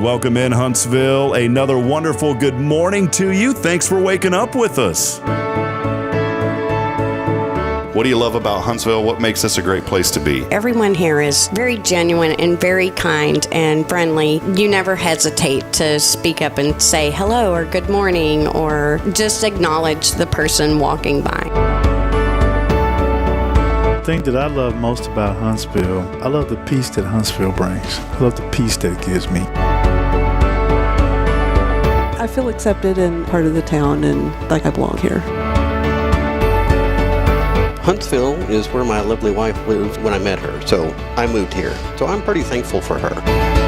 welcome in Huntsville. Another wonderful good morning to you. Thanks for waking up with us. What do you love about Huntsville? What makes this a great place to be? Everyone here is very genuine and very kind and friendly. You never hesitate to speak up and say hello or good morning or just acknowledge the person walking by. The thing that I love most about Huntsville, I love the peace that Huntsville brings. I love the peace that it gives me. I feel accepted and part of the town and like I belong here. Huntsville is where my lovely wife lived when I met her, so I moved here. So I'm pretty thankful for her.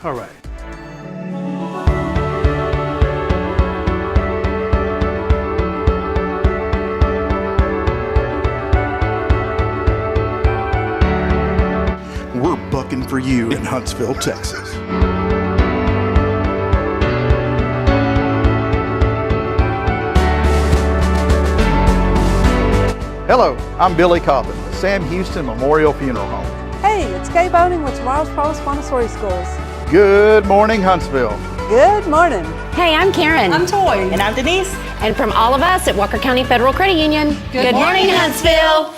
All right. We're bucking for you in Huntsville, Texas. Hello, I'm Billy Cobbin, Sam Houston Memorial Funeral Home. Hey, it's Kay Boning with Tomorrow's Promise Montessori Schools. Good morning, Huntsville. Good morning. Hey, I'm Karen. I'm Toy. And I'm Denise. And from all of us at Walker County Federal Credit Union, good morning, Huntsville.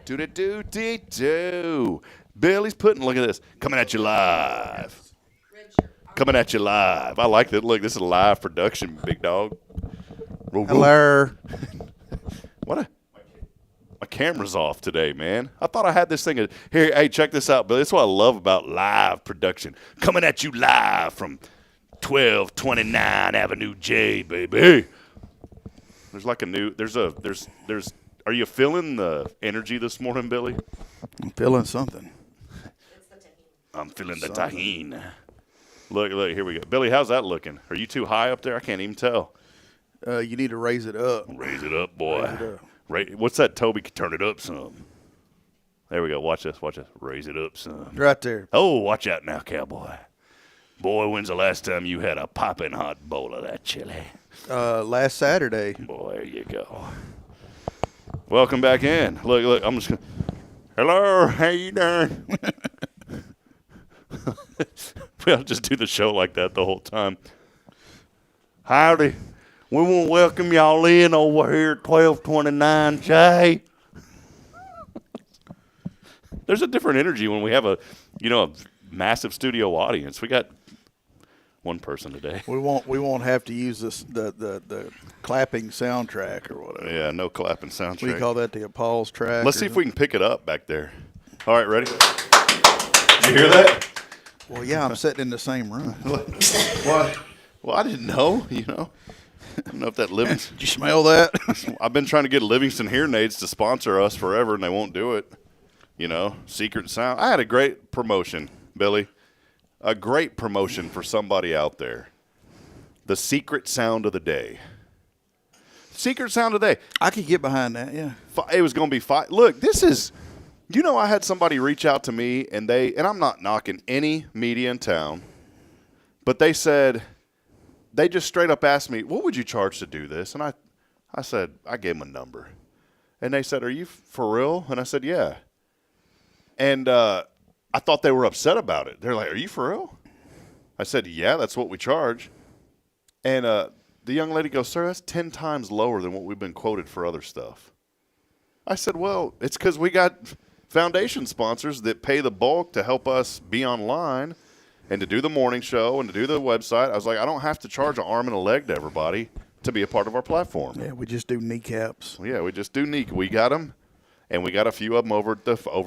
Do-do-do-dee-do. Billy's putting, look at this, coming at you live. Coming at you live. I like that. Look, this is a live production, big dog. Hello. My camera's off today, man. I thought I had this thing. Here, hey, check this out, Billy. That's what I love about live production. Coming at you live from 1229 Avenue J, baby. There's like a new, there's, are you feeling the energy this morning, Billy? I'm feeling something. I'm feeling the tahine. Look, here we go. Billy, how's that looking? Are you too high up there? I can't even tell. You need to raise it up. Raise it up, boy. Raise it up. What's that, Toby? Turn it up some. There we go. Watch this. Raise it up some. Right there. Oh, watch out now, cowboy. Boy, when's the last time you had a popping hot bowl of that chili? Last Saturday. Boy, there you go. Welcome back in. Look, I'm just going to. Hello, how you doing? We'll just do the show like that the whole time. Howdy. We want to welcome y'all in over here at 1229 J. There's a different energy when we have a massive studio audience. We got one person today. We won't have to use this the clapping soundtrack or whatever. Yeah, no clapping soundtrack. We call that the applause track. Let's see if we can pick it up back there. All right, ready? Did you hear that? Well, yeah, I'm sitting in the same room. What? Well, I didn't know, I don't know if that Livingston. Did you smell that? I've been trying to get Livingston Hearing Aids to sponsor us forever, and they won't do it. Secret sound. I had a great promotion, Billy. A great promotion for somebody out there. The secret sound of the day. Secret sound of the day. I could get behind that, yeah. It was going to be fine. Look, this is, I had somebody reach out to me, and I'm not knocking any media in town, but they said, they just straight up asked me, what would you charge to do this? And I said, I gave them a number. And they said, are you for real? And I said, yeah. And I thought they were upset about it. They're like, are you for real? I said, yeah, that's what we charge. And the young lady goes, sir, that's 10 times lower than what we've been quoted for other stuff. I said, well, it's because we got foundation sponsors that pay the bulk to help us be online and to do the morning show and to do the website. I was like, I don't have to charge an arm and a leg to everybody to be a part of our platform. Yeah, we just do kneecaps. Yeah, we just do We got them, and we got a few of them over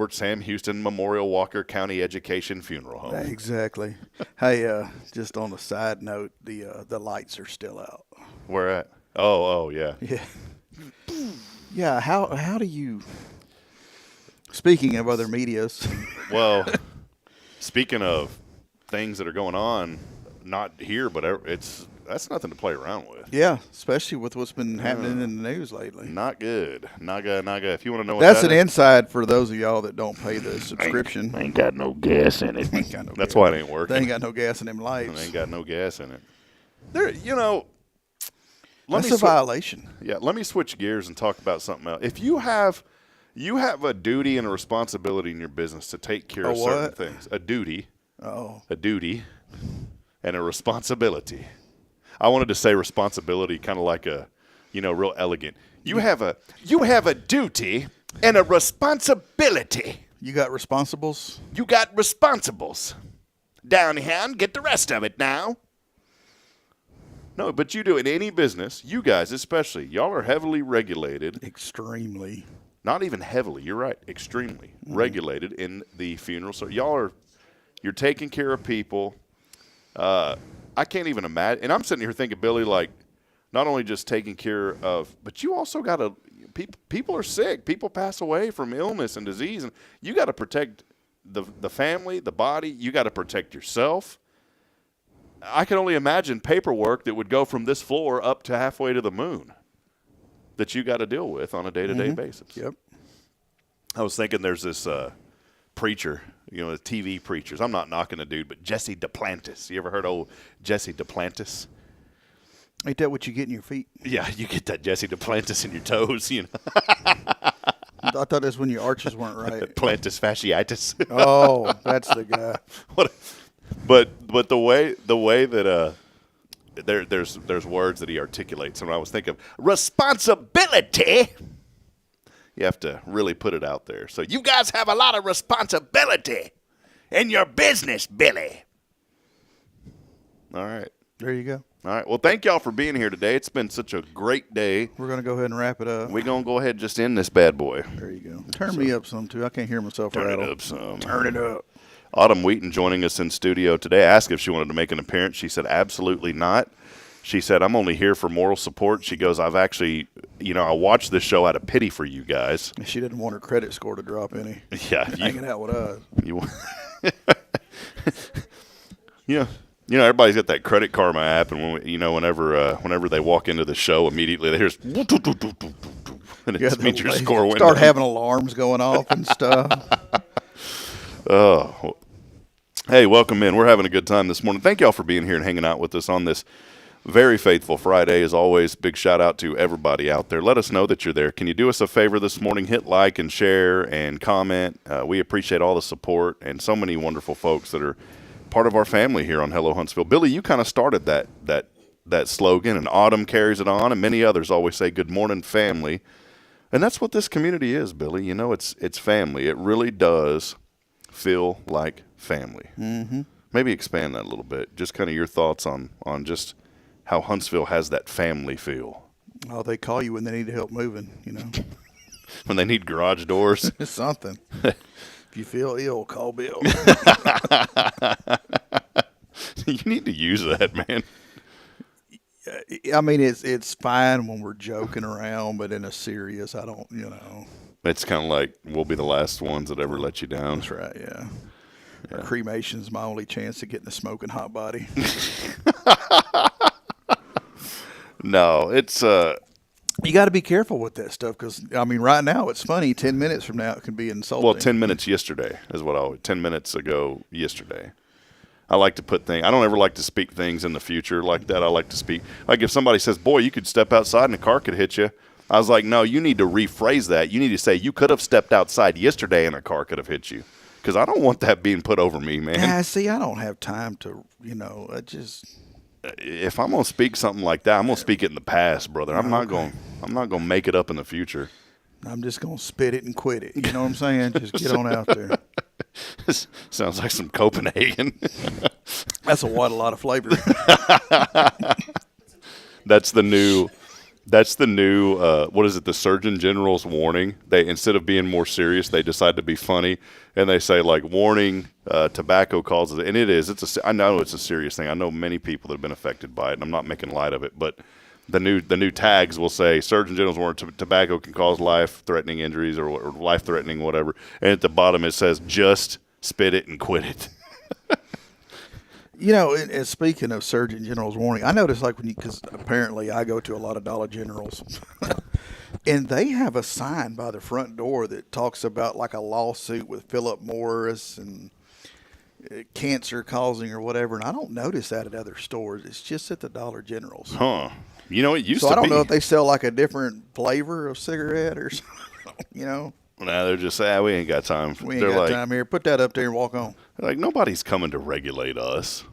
at Sam Houston Memorial Walker County Education Funeral Home. Exactly. Hey, just on a side note, the lights are still out. Where at? Oh, yeah. Yeah. Yeah, how do you, speaking of other medias. Well, speaking of things that are going on, not here, but that's nothing to play around with. Yeah, especially with what's been happening in the news lately. Not good. Not good. If you want to know what that's that an is, inside for those of y'all that don't pay the subscription. ain't got no gas in it. That's why it ain't working. They ain't got no gas in them lights. They ain't got no gas in it. There, That's a violation. Yeah, let me switch gears and talk about something else. If you have a duty and a responsibility in your business to take care of certain things. A duty. A duty and a responsibility. I wanted to say responsibility kind of like a, real elegant. You have a duty and a responsibility. You got responsibles? You got responsibles. Down here and get the rest of it now. No, but you do in any business, you guys especially, y'all are heavily regulated. Extremely. Not even heavily, you're right, extremely regulated in the funeral. So you're taking care of people. I can't even imagine. And I'm sitting here thinking, Billy, like, not only just taking care of, but you also got to, people are sick. People pass away from illness and disease. And you got to protect the family, the body. You got to protect yourself. I can only imagine paperwork that would go from this floor up to halfway to the moon that you got to deal with on a day-to-day basis. Yep. I was thinking there's this preacher, the TV preachers. I'm not knocking the dude, but Jesse Duplantis. You ever heard of old Jesse Duplantis? Ain't that what you get in your feet? Yeah, you get that Jesse Duplantis in your toes, I thought that's when your arches weren't right. Plantis fasciitis. Oh, that's the guy. But the way that there's words that he articulates, and when I was thinking of responsibility, you have to really put it out there. So you guys have a lot of responsibility in your business, Billy. All right. There you go. All right. Well, thank y'all for being here today. It's been such a great day. We're going to go ahead and wrap it up. We're going to go ahead and just end this bad boy. There you go. Turn me up some, too. I can't hear myself Turn rattle. it up some. Turn it up. Autumn Wheaton joining us in studio today. I asked if she wanted to make an appearance. She said absolutely not. She said, I'm only here for moral support. She goes, I've actually, I watched this show out of pity for you guys. She didn't want her credit score to drop any. Yeah. Hanging out with us. Everybody's got that Credit Karma app, and whenever they walk into the show, immediately they hear, and it means your score went Start down. having alarms going off and stuff. Oh, hey, welcome in. We're having a good time this morning. Thank y'all for being here and hanging out with us on this very faithful Friday. As always, big shout out to everybody out there. Let us know that you're there. Can you do us a favor this morning? Hit like and share and comment. We appreciate all the support and so many wonderful folks that are part of our family here on Hello Huntsville. Billy, you kind of started that slogan, and Autumn carries it on, and many others always say, good morning, family. And that's what this community is, Billy. It's family. It really does feel like family. Mm-hmm. Maybe expand that a little bit. Just kind of your thoughts on just how Huntsville has that family feel. Oh, they call you when they need help moving, When they need garage doors. Something. If you feel ill, call Bill. You need to use that, man. I mean, it's fine when we're joking around, but in a serious, I don't, It's kind of like we'll be the last ones that ever let you down. That's right, yeah. Cremation's my only chance of getting a smoking hot body. No, it's you got to be careful with that stuff because, right now it's funny. 10 minutes from now it can be insulting. Well, 10 minutes yesterday is what 10 minutes ago yesterday. I like to put things, I don't ever like to speak things in the future like that. I like to speak, like if somebody says, boy, you could step outside and a car could hit you. I was like, no, you need to rephrase that. You need to say, you could have stepped outside yesterday and a car could have hit you. Because I don't want that being put over me, man. Yeah, see, I don't have time to, if I'm gonna speak something like that, I'm gonna speak it in the past, brother. I'm not gonna make it up in the future. I'm just gonna spit it and quit it. You know what I'm saying? Just get on out there. This sounds like some Copenhagen. That's a lot of flavor. That's the new. What is it? The Surgeon General's warning. They, instead of being more serious, they decide to be funny, and they say like, "Warning: tobacco causes." And it is. I know it's a serious thing. I know many people that have been affected by it, and I'm not making light of it. But the new tags will say, "Surgeon General's warning: tobacco can cause life-threatening injuries or life-threatening whatever." And at the bottom it says, "Just spit it and quit it." You know, and speaking of Surgeon General's warning, I noticed like because apparently I go to a lot of Dollar Generals, and they have a sign by the front door that talks about like a lawsuit with Philip Morris and cancer causing or whatever. And I don't notice that at other stores. It's just at the Dollar Generals. Huh. You know, it used to be. So I don't know if they sell like a different flavor of cigarette or something, you know. Nah, they're just saying, we ain't got time. We ain't got time here. Put that up there and walk on. They're like, nobody's coming to regulate us.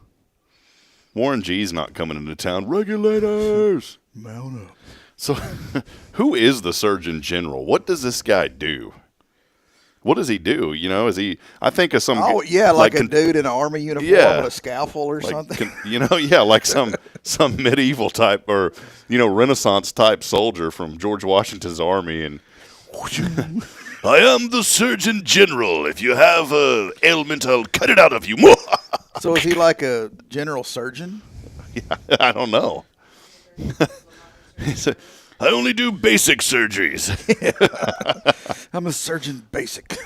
Warren G's not coming into town. Regulators. Mount up. So who is the Surgeon General? What does this guy do? What does he do? You know, is he, I think of some. Oh, yeah, like a dude in an army uniform with a scalpel or something. Like some medieval type or, Renaissance type soldier from George Washington's army. And I am the Surgeon General. If you have an ailment, I'll cut it out of you. So is he like a general surgeon? Yeah, I don't know. I only do basic surgeries. I'm a surgeon basic.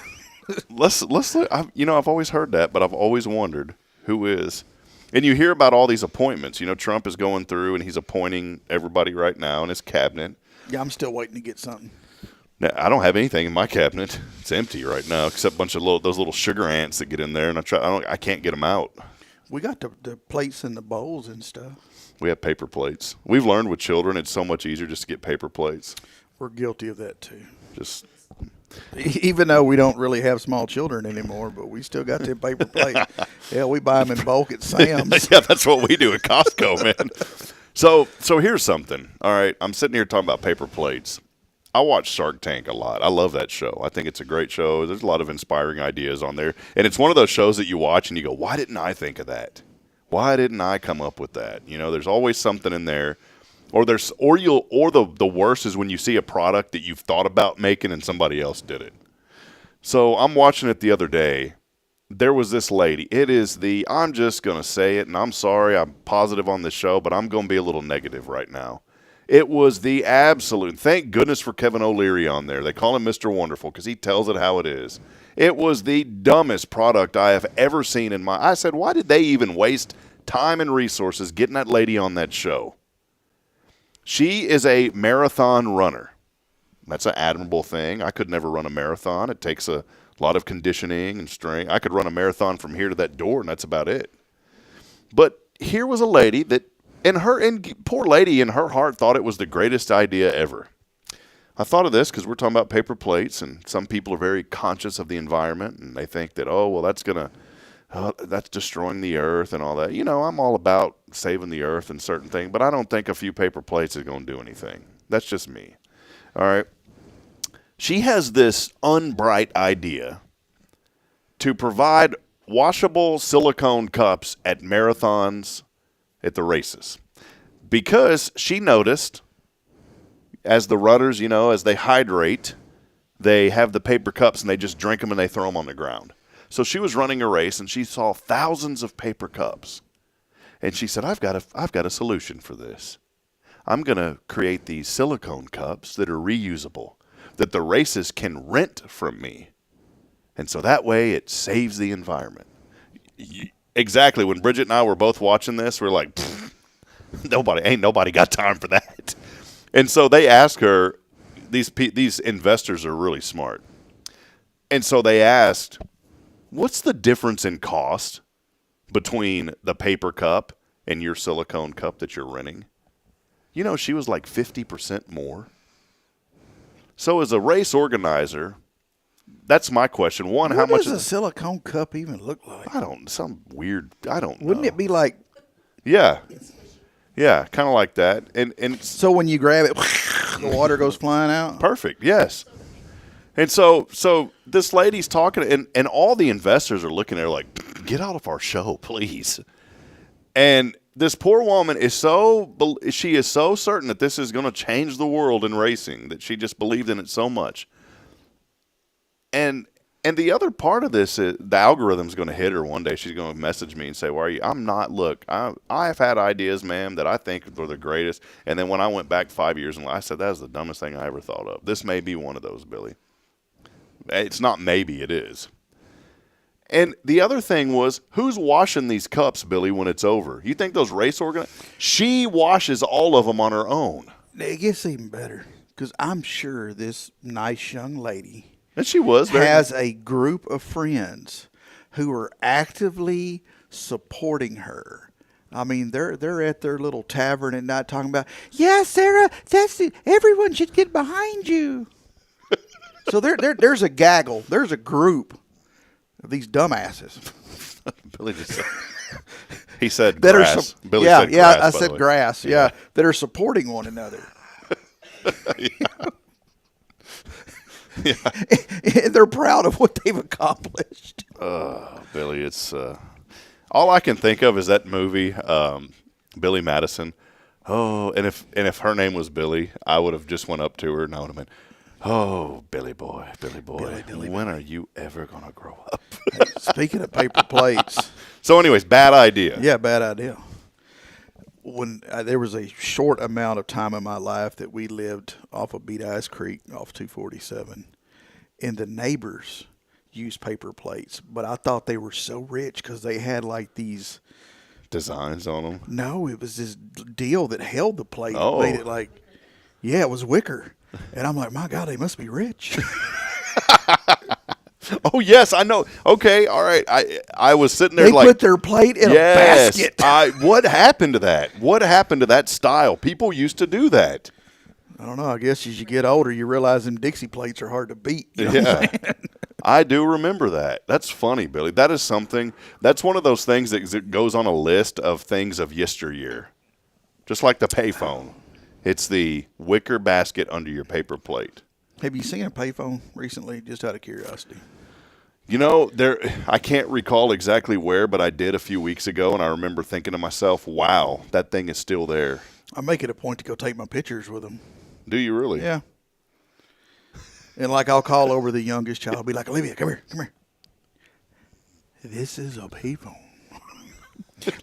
Let's look. I've always heard that, but I've always wondered who is. And you hear about all these appointments. Trump is going through and he's appointing everybody right now in his cabinet. Yeah, I'm still waiting to get something. Now, I don't have anything in my cabinet. It's empty right now, except a bunch of those little sugar ants that get in there, and I can't get them out. We got the plates and the bowls and stuff. We have paper plates. We've learned with children it's so much easier just to get paper plates. We're guilty of that too. Just even though we don't really have small children anymore, but we still got them paper plates. Hell, we buy them in bulk at Sam's. Yeah, that's what we do at Costco, man. So here's something. All right, I'm sitting here talking about paper plates. I watch Shark Tank a lot. I love that show. I think it's a great show. There's a lot of inspiring ideas on there. And it's one of those shows that you watch and you go, why didn't I think of that? Why didn't I come up with that? There's always something in there. Or the worst is when you see a product that you've thought about making and somebody else did it. So I'm watching it the other day. There was this lady. I'm just going to say it, and I'm sorry, I'm positive on this show, but I'm going to be a little negative right now. It was the absolute, thank goodness for Kevin O'Leary on there. They call him Mr. Wonderful because he tells it how it is. It was the dumbest product I have ever seen I said, why did they even waste time and resources getting that lady on that show? She is a marathon runner. That's an admirable thing. I could never run a marathon. It takes a lot of conditioning and strength. I could run a marathon from here to that door, and that's about it. But here was a lady that, and poor lady in her heart thought it was the greatest idea ever. I thought of this because we're talking about paper plates, and some people are very conscious of the environment, and they think that, that's destroying the earth and all that. I'm all about saving the earth and certain things, but I don't think a few paper plates is going to do anything. That's just me. All right. She has this unbright idea to provide washable silicone cups at marathons at the races, because she noticed as the runners, as they hydrate, they have the paper cups and they just drink them and they throw them on the ground. So she was running a race and she saw thousands of paper cups, and she said, I've got a solution for this. I'm going to create these silicone cups that are reusable, that the races can rent from me. And so that way it saves the environment. Exactly. When Bridget and I were both watching this, we're like, ain't nobody got time for that. And so they asked her, these investors are really smart. And so they asked, what's the difference in cost between the paper cup and your silicone cup that you're renting? She was like 50% more. So as a race organizer, that's my question. One, how much What does a silicone cup even look like? Some weird, I don't know. Wouldn't it be like? Yeah. Yeah, kind of like that. And So when you grab it, the water goes flying out. perfect. Yes. And so this lady's talking, and all the investors are looking at her like, get out of our show, please. And this poor woman is so certain that this is going to change the world in racing, that she just believed in it so much. And the other part of this is the algorithm's going to hit her one day. She's going to message me and say, "Why are you?" I'm not. Look, I've had ideas, ma'am, that I think were the greatest. And then when I went back 5 years, and I said, that was the dumbest thing I ever thought of. This may be one of those, Billy. It's not maybe, it is. And the other thing was, who's washing these cups, Billy, when it's over? You think those race she washes all of them on her own. It gets even better because I'm sure this nice young lady And she was. has a group of friends who are actively supporting her. I mean, they're at their little tavern at night talking about, yeah, Sarah, everyone should get behind you. So there's a gaggle, there's a group of these dumbasses. Billy just said, he said That grass. Billy yeah, said yeah, grass, I by said the way. grass. Yeah, that are supporting one another. And they're proud of what they've accomplished. Billy, it's all I can think of is that movie, Billy Madison. Oh, and if her name was Billy, I would have just went up to her and I would have been, oh, Billy boy, when are you ever gonna grow up? Speaking of paper plates, So, anyways, bad idea. yeah, bad idea. When there was a short amount of time in my life that we lived off of Beat Ice Creek off 247, and the neighbors used paper plates, but I thought they were so rich because they had like these Designs on them. No, it was this deal that held the plate. Oh. Made it like, yeah, it was wicker. And I'm like, my God, they must be rich. Oh yes, I know. Okay, all right. I was sitting there They like, put their plate in a basket. What happened to that? What happened to that style? People used to do that. I don't know. I guess as you get older, you realize them Dixie plates are hard to beat. You know what I'm Yeah. saying? I do remember that. That's funny, Billy. That is something. That's one of those things that goes on a list of things of yesteryear. Just like the payphone. It's the wicker basket under your paper plate. Have you seen a payphone recently? Just out of curiosity. You know, I can't recall exactly where, but I did a few weeks ago, and I remember thinking to myself, wow, that thing is still there. I make it a point to go take my pictures with them. Do you really? Yeah. And like I'll call over the youngest child. I'll be like, Olivia, come here. This is a payphone.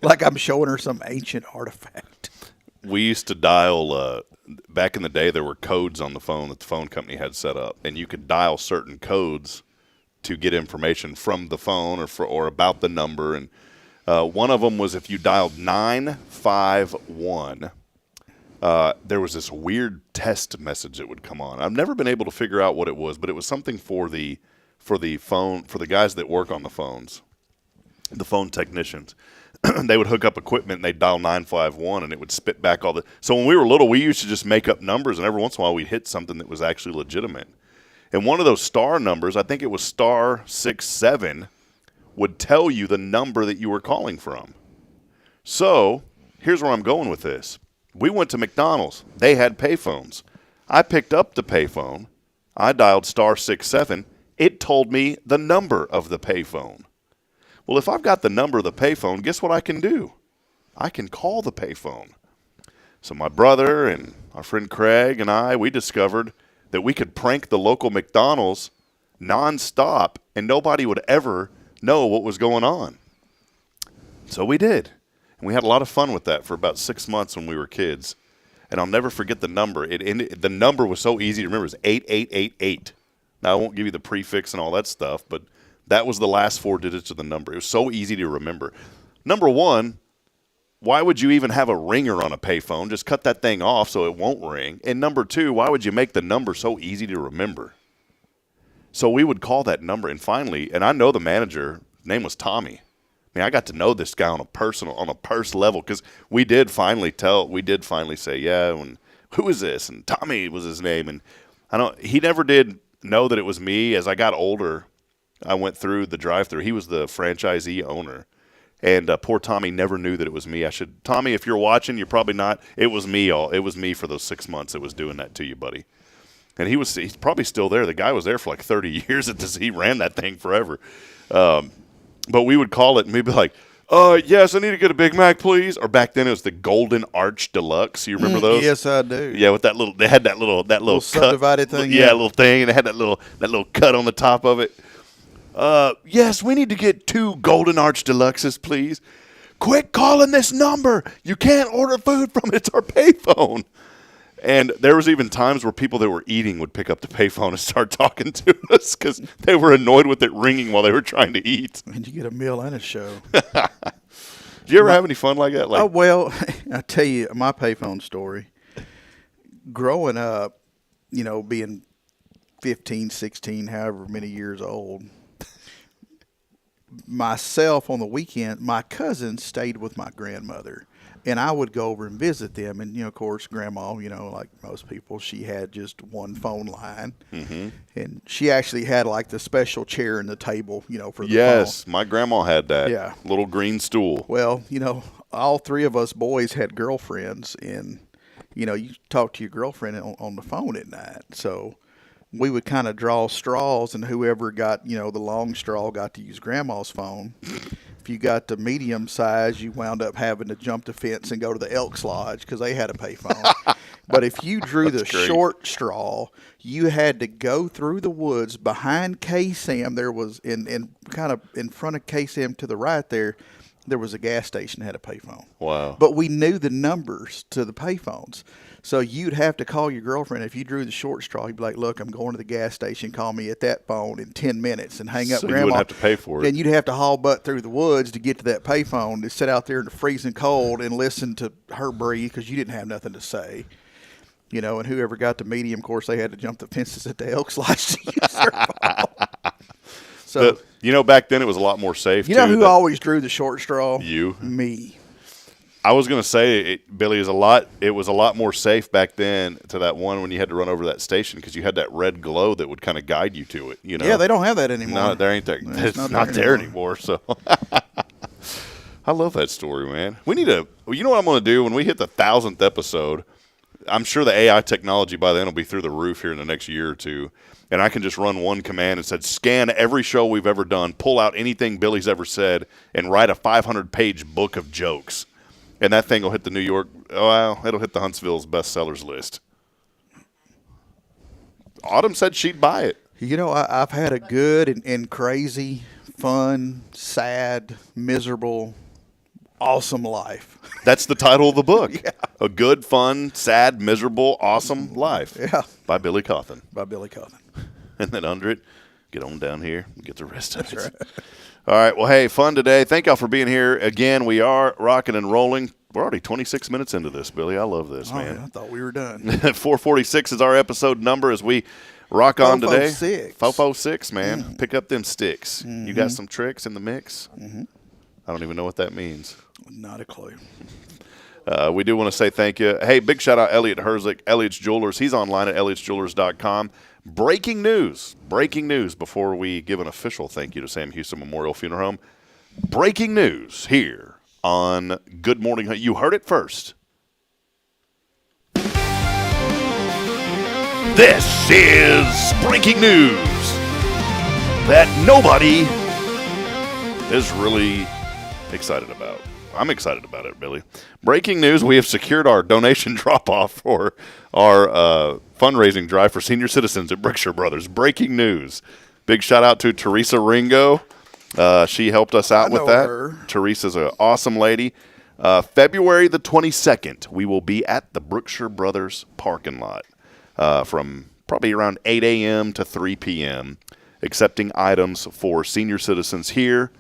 Like I'm showing her some ancient artifact. We used to dial, back in the day, there were codes on the phone that the phone company had set up, and you could dial certain codes to get information from the phone or about the number. And one of them was if you dialed 951, there was this weird test message that would come on. I've never been able to figure out what it was, but it was something for the phone, for the guys that work on the phones, the phone technicians. They would hook up equipment and they'd dial 951 and it would spit back all the. So when we were little, we used to just make up numbers, and every once in a while we'd hit something that was actually legitimate. And one of those star numbers, I think it was star 67, would tell you the number that you were calling from. So here's where I'm going with this. We went to McDonald's. They had payphones. I picked up the payphone. I dialed star 67. It told me the number of the payphone. Well, if I've got the number of the payphone, guess what I can do? I can call the payphone. So my brother and our friend Craig and I, we discovered that we could prank the local McDonald's nonstop and nobody would ever know what was going on. So we did. And we had a lot of fun with that for about 6 months when we were kids. And I'll never forget the number. The number was so easy to remember. It was 8888. Now, I won't give you the prefix and all that stuff, but that was the last 4 digits of the number. It was so easy to remember. Number one, why would you even have a ringer on a payphone? Just cut that thing off so it won't ring. And number two, why would you make the number so easy to remember? So we would call that number, and finally, and I know the manager, his name was Tommy. I mean, I got to know this guy on a purse level, because we did finally say, yeah, and who is this? And Tommy was his name, and he never did know that it was me. As I got older, I went through the drive-thru. He was the franchisee owner, And poor Tommy never knew that it was me. Tommy, if you're watching, you're probably not. It was me. It was me for those 6 months that was doing that to you, buddy. And he's probably still there. The guy was there for like 30 years. He ran that thing forever. But we would call it, and we'd be like, yes, I need to get a Big Mac, please. Or back then it was the Golden Arch Deluxe. You remember those? Yes, I do. Yeah, with they had that little cut, subdivided thing. Yeah, little thing, and it had that little cut on the top of it. Yes, we need to get 2 Golden Arch Deluxes, please. Quit calling this number. You can't order food from it. It's our payphone. And there was even times where people that were eating would pick up the payphone and start talking to us because they were annoyed with it ringing while they were trying to eat. And you get a meal and a show. Did you ever have any fun like that? Oh, well, I tell you my payphone story. Growing up, being 15, 16, however many years old, myself on the weekend, my cousins stayed with my grandmother. And I would go over and visit them. And, of course, Grandma, like most people, she had just one phone line. Mm-hmm. And she actually had, like, the special chair and the table, for the phone. Yes, my grandma had that. Yeah. Little green stool. Well, all 3 of us boys had girlfriends. And, you talk to your girlfriend on the phone at night. So we would kind of draw straws, and whoever got, the long straw got to use Grandma's phone. If you got the medium size, you wound up having to jump the fence and go to the Elks Lodge because they had a payphone. But if you drew the short straw, you had to go through the woods behind KSAM. There was in kind of in front of KSAM to the right there was a gas station that had a payphone. Wow. But we knew the numbers to the payphones. So you'd have to call your girlfriend. If you drew the short straw, you'd be like, look, I'm going to the gas station. Call me at that phone in 10 minutes and hang up so Grandma. You wouldn't have to pay for it. And you'd have to haul butt through the woods to get to that payphone to sit out there in the freezing cold and listen to her breathe because you didn't have nothing to say. And whoever got the medium, of course, they had to jump the fences at the Elks Lodge to use their phone. So, back then it was a lot more safe. You know who always drew the short straw? You. Me. I was going to say, Billy, it was a lot more safe back then to that one when you had to run over that station because you had that red glow that would kind of guide you to it. Yeah, they don't have that anymore. No, there ain't that. It's not there anymore. So I love that story, man. We need you know what I'm going to do when we hit the 1,000th episode? I'm sure the AI technology by then will be through the roof here in the next year or two. And I can just run one command and said, scan every show we've ever done, pull out anything Billy's ever said, and write a 500-page book of jokes. And that thing will hit it'll hit the Huntsville's bestsellers list. Autumn said she'd buy it. I've had a good and crazy, fun, sad, miserable, awesome life. That's the title of the book. Yeah. A good, fun, sad, miserable, awesome life. Yeah. By Billy Cawthon. And then under it, get on down here and get the rest of it. Right. All right. Well, hey, fun today. Thank y'all for being here. Again, we are rocking and rolling. We're already 26 minutes into this, Billy. I love this, man. I thought we were done. 446 is our episode number as we rock on today. 446, man. Mm-hmm. Pick up them sticks. Mm-hmm. You got some tricks in the mix? Mm-hmm. I don't even know what that means. Not a clue. We do want to say thank you. Hey, big shout out Elliot Herzig, Elliot's Jewelers. He's online at elliotsjewelers.com. Breaking news before we give an official thank you to Sam Houston Memorial Funeral Home. Breaking news here on Good Morning Hunt. You heard it first. This is breaking news that nobody is really excited about. I'm excited about it, Billy. Breaking news, we have secured our donation drop-off for our fundraising drive for senior citizens at Brookshire Brothers. Breaking news. Big shout-out to Teresa Ringo. She helped us out with that. Her. Teresa's an awesome lady. February the 22nd, we will be at the Brookshire Brothers parking lot from probably around 8 a.m. to 3 p.m., accepting items for senior citizens here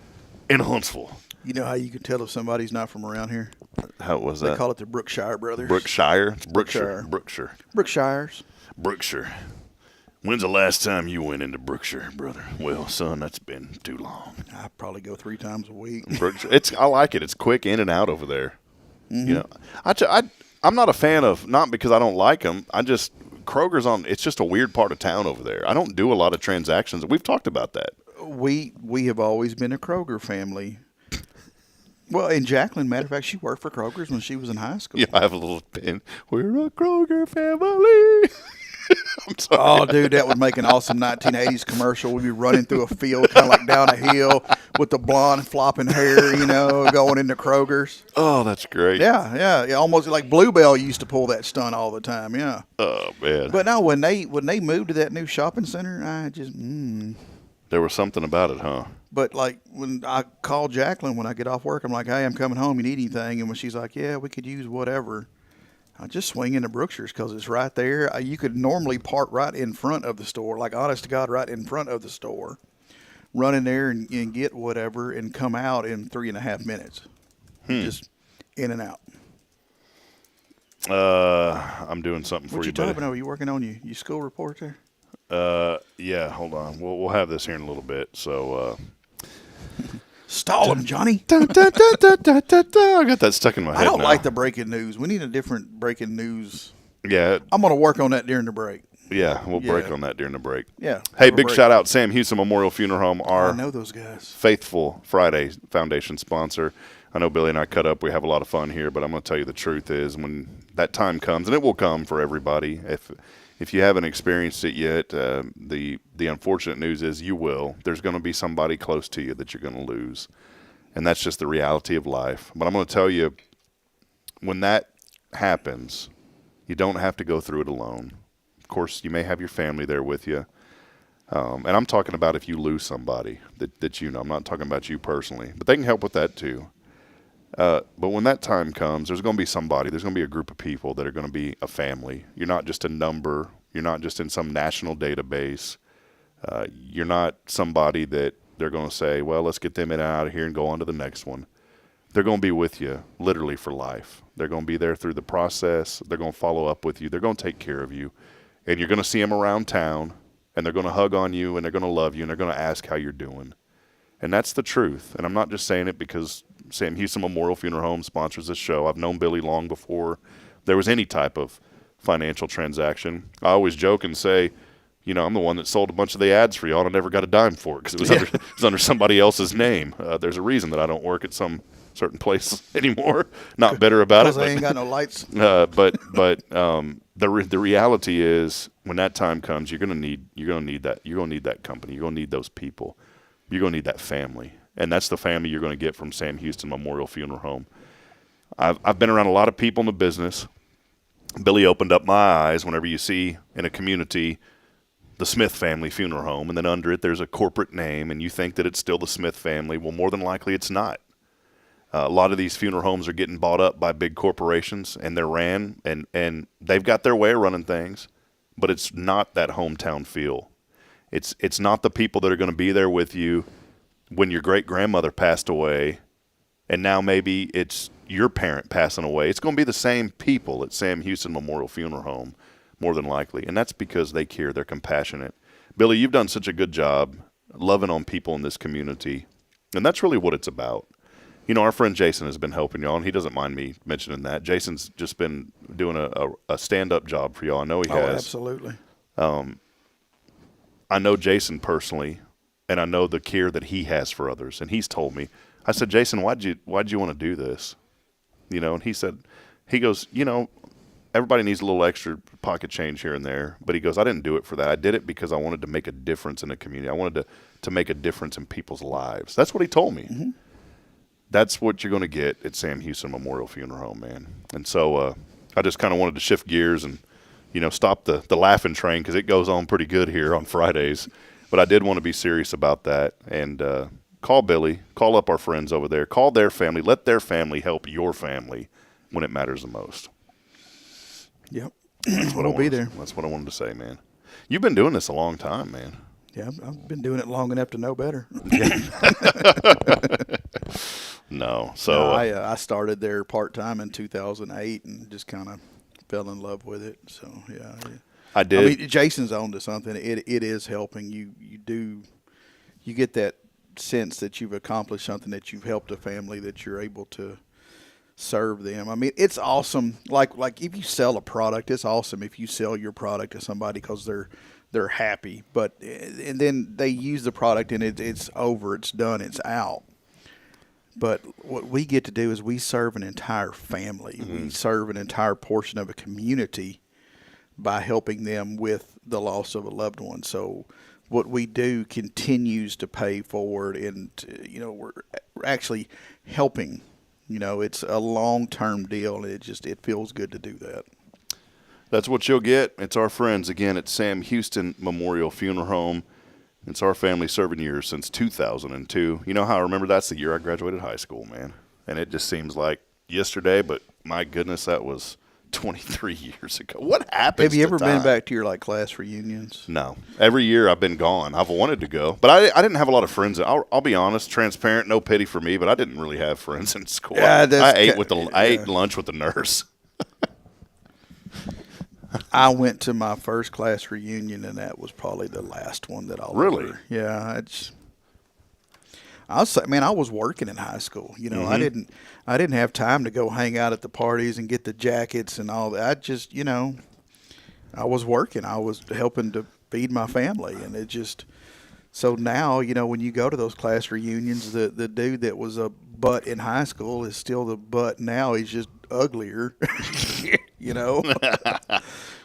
in Huntsville. You know how you can tell if somebody's not from around here? How was that? They call it the Brookshire Brothers. Brookshire? It's Brookshire. Brookshire. Brookshires. Brookshire. When's the last time you went into Brookshire, brother? Well, son, that's been too long. I probably go 3 times a week. I like it. It's quick in and out over there. Mm-hmm. You know, I'm not a fan of, not because I don't like them. Kroger's it's just a weird part of town over there. I don't do a lot of transactions. We've talked about that. We have always been a Kroger family. Well, and Jacqueline, matter of fact, she worked for Kroger's when she was in high school. Yeah, I have a little pin. We're a Kroger family. I'm sorry. Oh, dude, that would make an awesome 1980s commercial. We'd be running through a field, kind of like down a hill, with the blonde flopping hair, going into Kroger's. Oh, that's great. Yeah, almost like Bluebell used to pull that stunt all the time. Yeah. Oh man. But no, when they moved to that new shopping center, I just. There was something about it, huh? But like when I call Jacqueline when I get off work, I'm like, "Hey, I'm coming home. You need anything?" And when she's like, "Yeah, we could use whatever," I just swing into Brookshire's because it's right there. You could normally park right in front of the store, like honest to God, right in front of the store. Run in there and get whatever and come out in 3.5 minutes. Just in and out. I'm doing something for What you, you buddy. typing over? You working on your school report there? Yeah, hold on. We'll have this here in a little bit. So, Stall him, Johnny. I got that stuck in my head I don't now. like the breaking news. We need a different breaking news. Yeah, I'm going to work on that during the break. we'll break Yeah. on that during the break. Yeah. Hey, have a big break. shout out Sam Houston Memorial Funeral Home, I our know those guys. Faithful Friday Foundation sponsor. I know Billy and I cut up. We have a lot of fun here, but I'm going to tell you the truth is when that time comes, and it will come for everybody. If you haven't experienced it yet, the unfortunate news is you will. There's going to be somebody close to you that you're going to lose, and that's just the reality of life. But I'm going to tell you, when that happens, you don't have to go through it alone. Of course, you may have your family there with you. And I'm talking about if you lose somebody that you know. I'm not talking about you personally, but they can help with that too. But when that time comes, there's going to be somebody. There's going to be a group of people that are going to be a family. You're not just a number. You're not just in some national database. You're not somebody that they're going to say, well, let's get them in and out of here and go on to the next one. They're going to be with you literally for life. They're going to be there through the process. They're going to follow up with you. They're going to take care of you. And you're going to see them around town, and they're going to hug on you, and they're going to love you, and they're going to ask how you're doing. And that's the truth. And I'm not just saying it because Sam Houston Memorial Funeral Home sponsors this show. I've known Billy long before there was any type of financial transaction. I always joke and say, I'm the one that sold a bunch of the ads for y'all, and I never got a dime for it because it was under somebody else's name. There's a reason that I don't work at some certain place anymore. Not bitter about it. Because they ain't got no lights. But the reality is, when that time comes, you're gonna need that company. You're gonna need those people. You're gonna need that family, and that's the family you're gonna get from Sam Houston Memorial Funeral Home. I've been around a lot of people in the business. Billy opened up my eyes whenever you see in a community the Smith family funeral home, and then under it there's a corporate name, and you think that it's still the Smith family. Well, more than likely it's not. A lot of these funeral homes are getting bought up by big corporations, and they're ran, and they've got their way of running things, but it's not that hometown feel. It's not the people that are going to be there with you when your great-grandmother passed away, and now maybe it's your parent passing away. It's going to be the same people at Sam Houston Memorial Funeral Home, more than likely, and that's because they care. They're compassionate. Billy, you've done such a good job loving on people in this community, and that's really what it's about. Our friend Jason has been helping y'all, and he doesn't mind me mentioning that. Jason's just been doing a stand-up job for y'all. I know he has. Absolutely. I know Jason personally, and I know the care that he has for others. And he's told me, I said, Jason, why'd you want to do this? And he goes, everybody needs a little extra pocket change here and there. But he goes, I didn't do it for that. I did it because I wanted to make a difference in the community. I wanted to make a difference in people's lives. That's what he told me. Mm-hmm. That's what you're going to get at Sam Houston Memorial Funeral Home, man. And so I just kind of wanted to shift gears and, stop the laughing train because it goes on pretty good here on Fridays. But I did want to be serious about that. And call Billy, call up our friends over there, call their family, let their family help your family when it matters the most. Yep. We'll be there. That's what I wanted to say, man. You've been doing this a long time, man. Yeah, I've been doing it long enough to know better. No. So I started there part-time in 2008 and just kind of fell in love with it. So, yeah. I did. I mean, Jason's on to something. It is helping. You get that sense that you've accomplished something, that you've helped a family, that you're able to serve them. I mean, it's awesome. Like if you sell a product, it's awesome if you sell your product to somebody because they're happy. And then they use the product and it's over, it's done, it's out. But what we get to do is we serve an entire family. We serve an entire portion of a community by helping them with the loss of a loved one. So what we do continues to pay forward, and we're actually helping. It's a long-term deal, and it feels good to do that. That's what you'll get. It's our friends again at Sam Houston Memorial Funeral Home. It's our family serving years since 2002. You know how I remember that's the year I graduated high school, man. And it just seems like yesterday, but my goodness, that was 23 years ago. What happened? Have you ever been back to your class reunions? No. Every year I've been gone. I've wanted to go, but I didn't have a lot of friends. I'll be honest, transparent, no pity for me, but I didn't really have friends in school. Yeah, I ate lunch with the nurse. I went to my first class reunion, and that was probably the last one that I'll Really? ever. Yeah, I'll say, man, I was working in high school. I didn't have time to go hang out at the parties and get the jackets and all that. I just, I was working. I was helping to feed my family, and it just. So now, when you go to those class reunions, the dude that was a butt in high school is still the butt now. He's just uglier,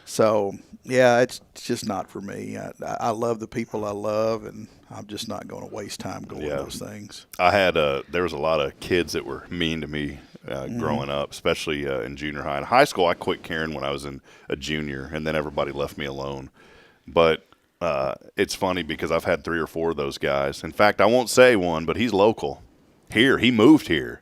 So, yeah, it's just not for me. I love the people I love, and I'm just not going to waste time going to those things. I had there was a lot of kids that were mean to me growing up, especially in junior high. In high school, I quit caring when I was in a junior, and then everybody left me alone. But it's funny because I've had 3 or 4 of those guys. In fact, I won't say one, but he's local. He moved here.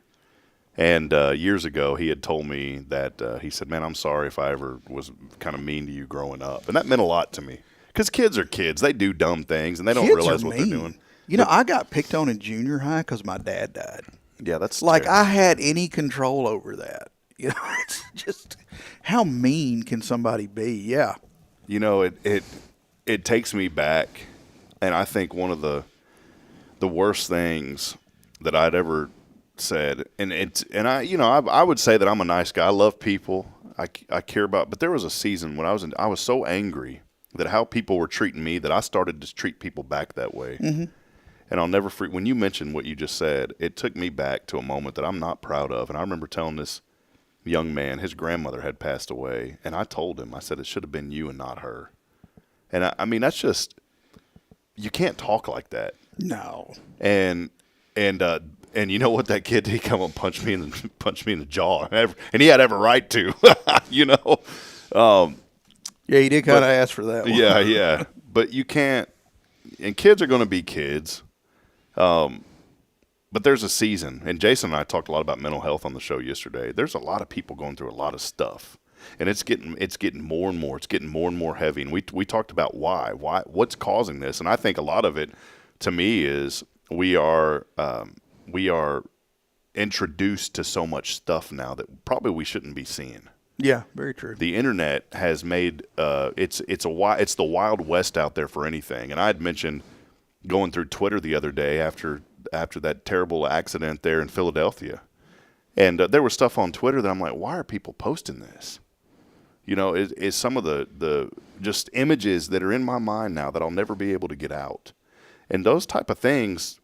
And years ago, he had told me that he said, man, I'm sorry if I ever was kind of mean to you growing up. And that meant a lot to me. Because kids are kids. They do dumb things, and they don't realize what they're doing. I got picked on in junior high because my dad died. Yeah, that's like terrible. I had any control over that. It's just how mean can somebody be? Yeah. It takes me back, and I think one of the worst things that I'd ever said, I would say that I'm a nice guy. I love people. I care about, but there was a season when I was so angry that how people were treating me that I started to treat people back that way. Mm-hmm. And I'll never forget when you mentioned what you just said. It took me back to a moment that I'm not proud of, and I remember telling this young man his grandmother had passed away, and I told him, I said it should have been you and not her. And I mean, that's just, you can't talk like that. No. And you know what that kid did? He come up and punched me in the jaw, and he had every right to, Yeah, he did kind of ask for that one. Yeah. But you can't, and kids are going to be kids. But there's a season, and Jason and I talked a lot about mental health on the show yesterday. There's a lot of people going through a lot of stuff. And it's getting more and more. It's getting more and more heavy. And we talked about why, what's causing this. And I think a lot of it, to me, is we are introduced to so much stuff now that probably we shouldn't be seeing. Yeah, very true. The internet has made it's the Wild West out there for anything. And I had mentioned going through Twitter the other day after that terrible accident there in Philadelphia, and there was stuff on Twitter that I'm like, why are people posting this? Is some of the just images that are in my mind now that I'll never be able to get out, and those type of things,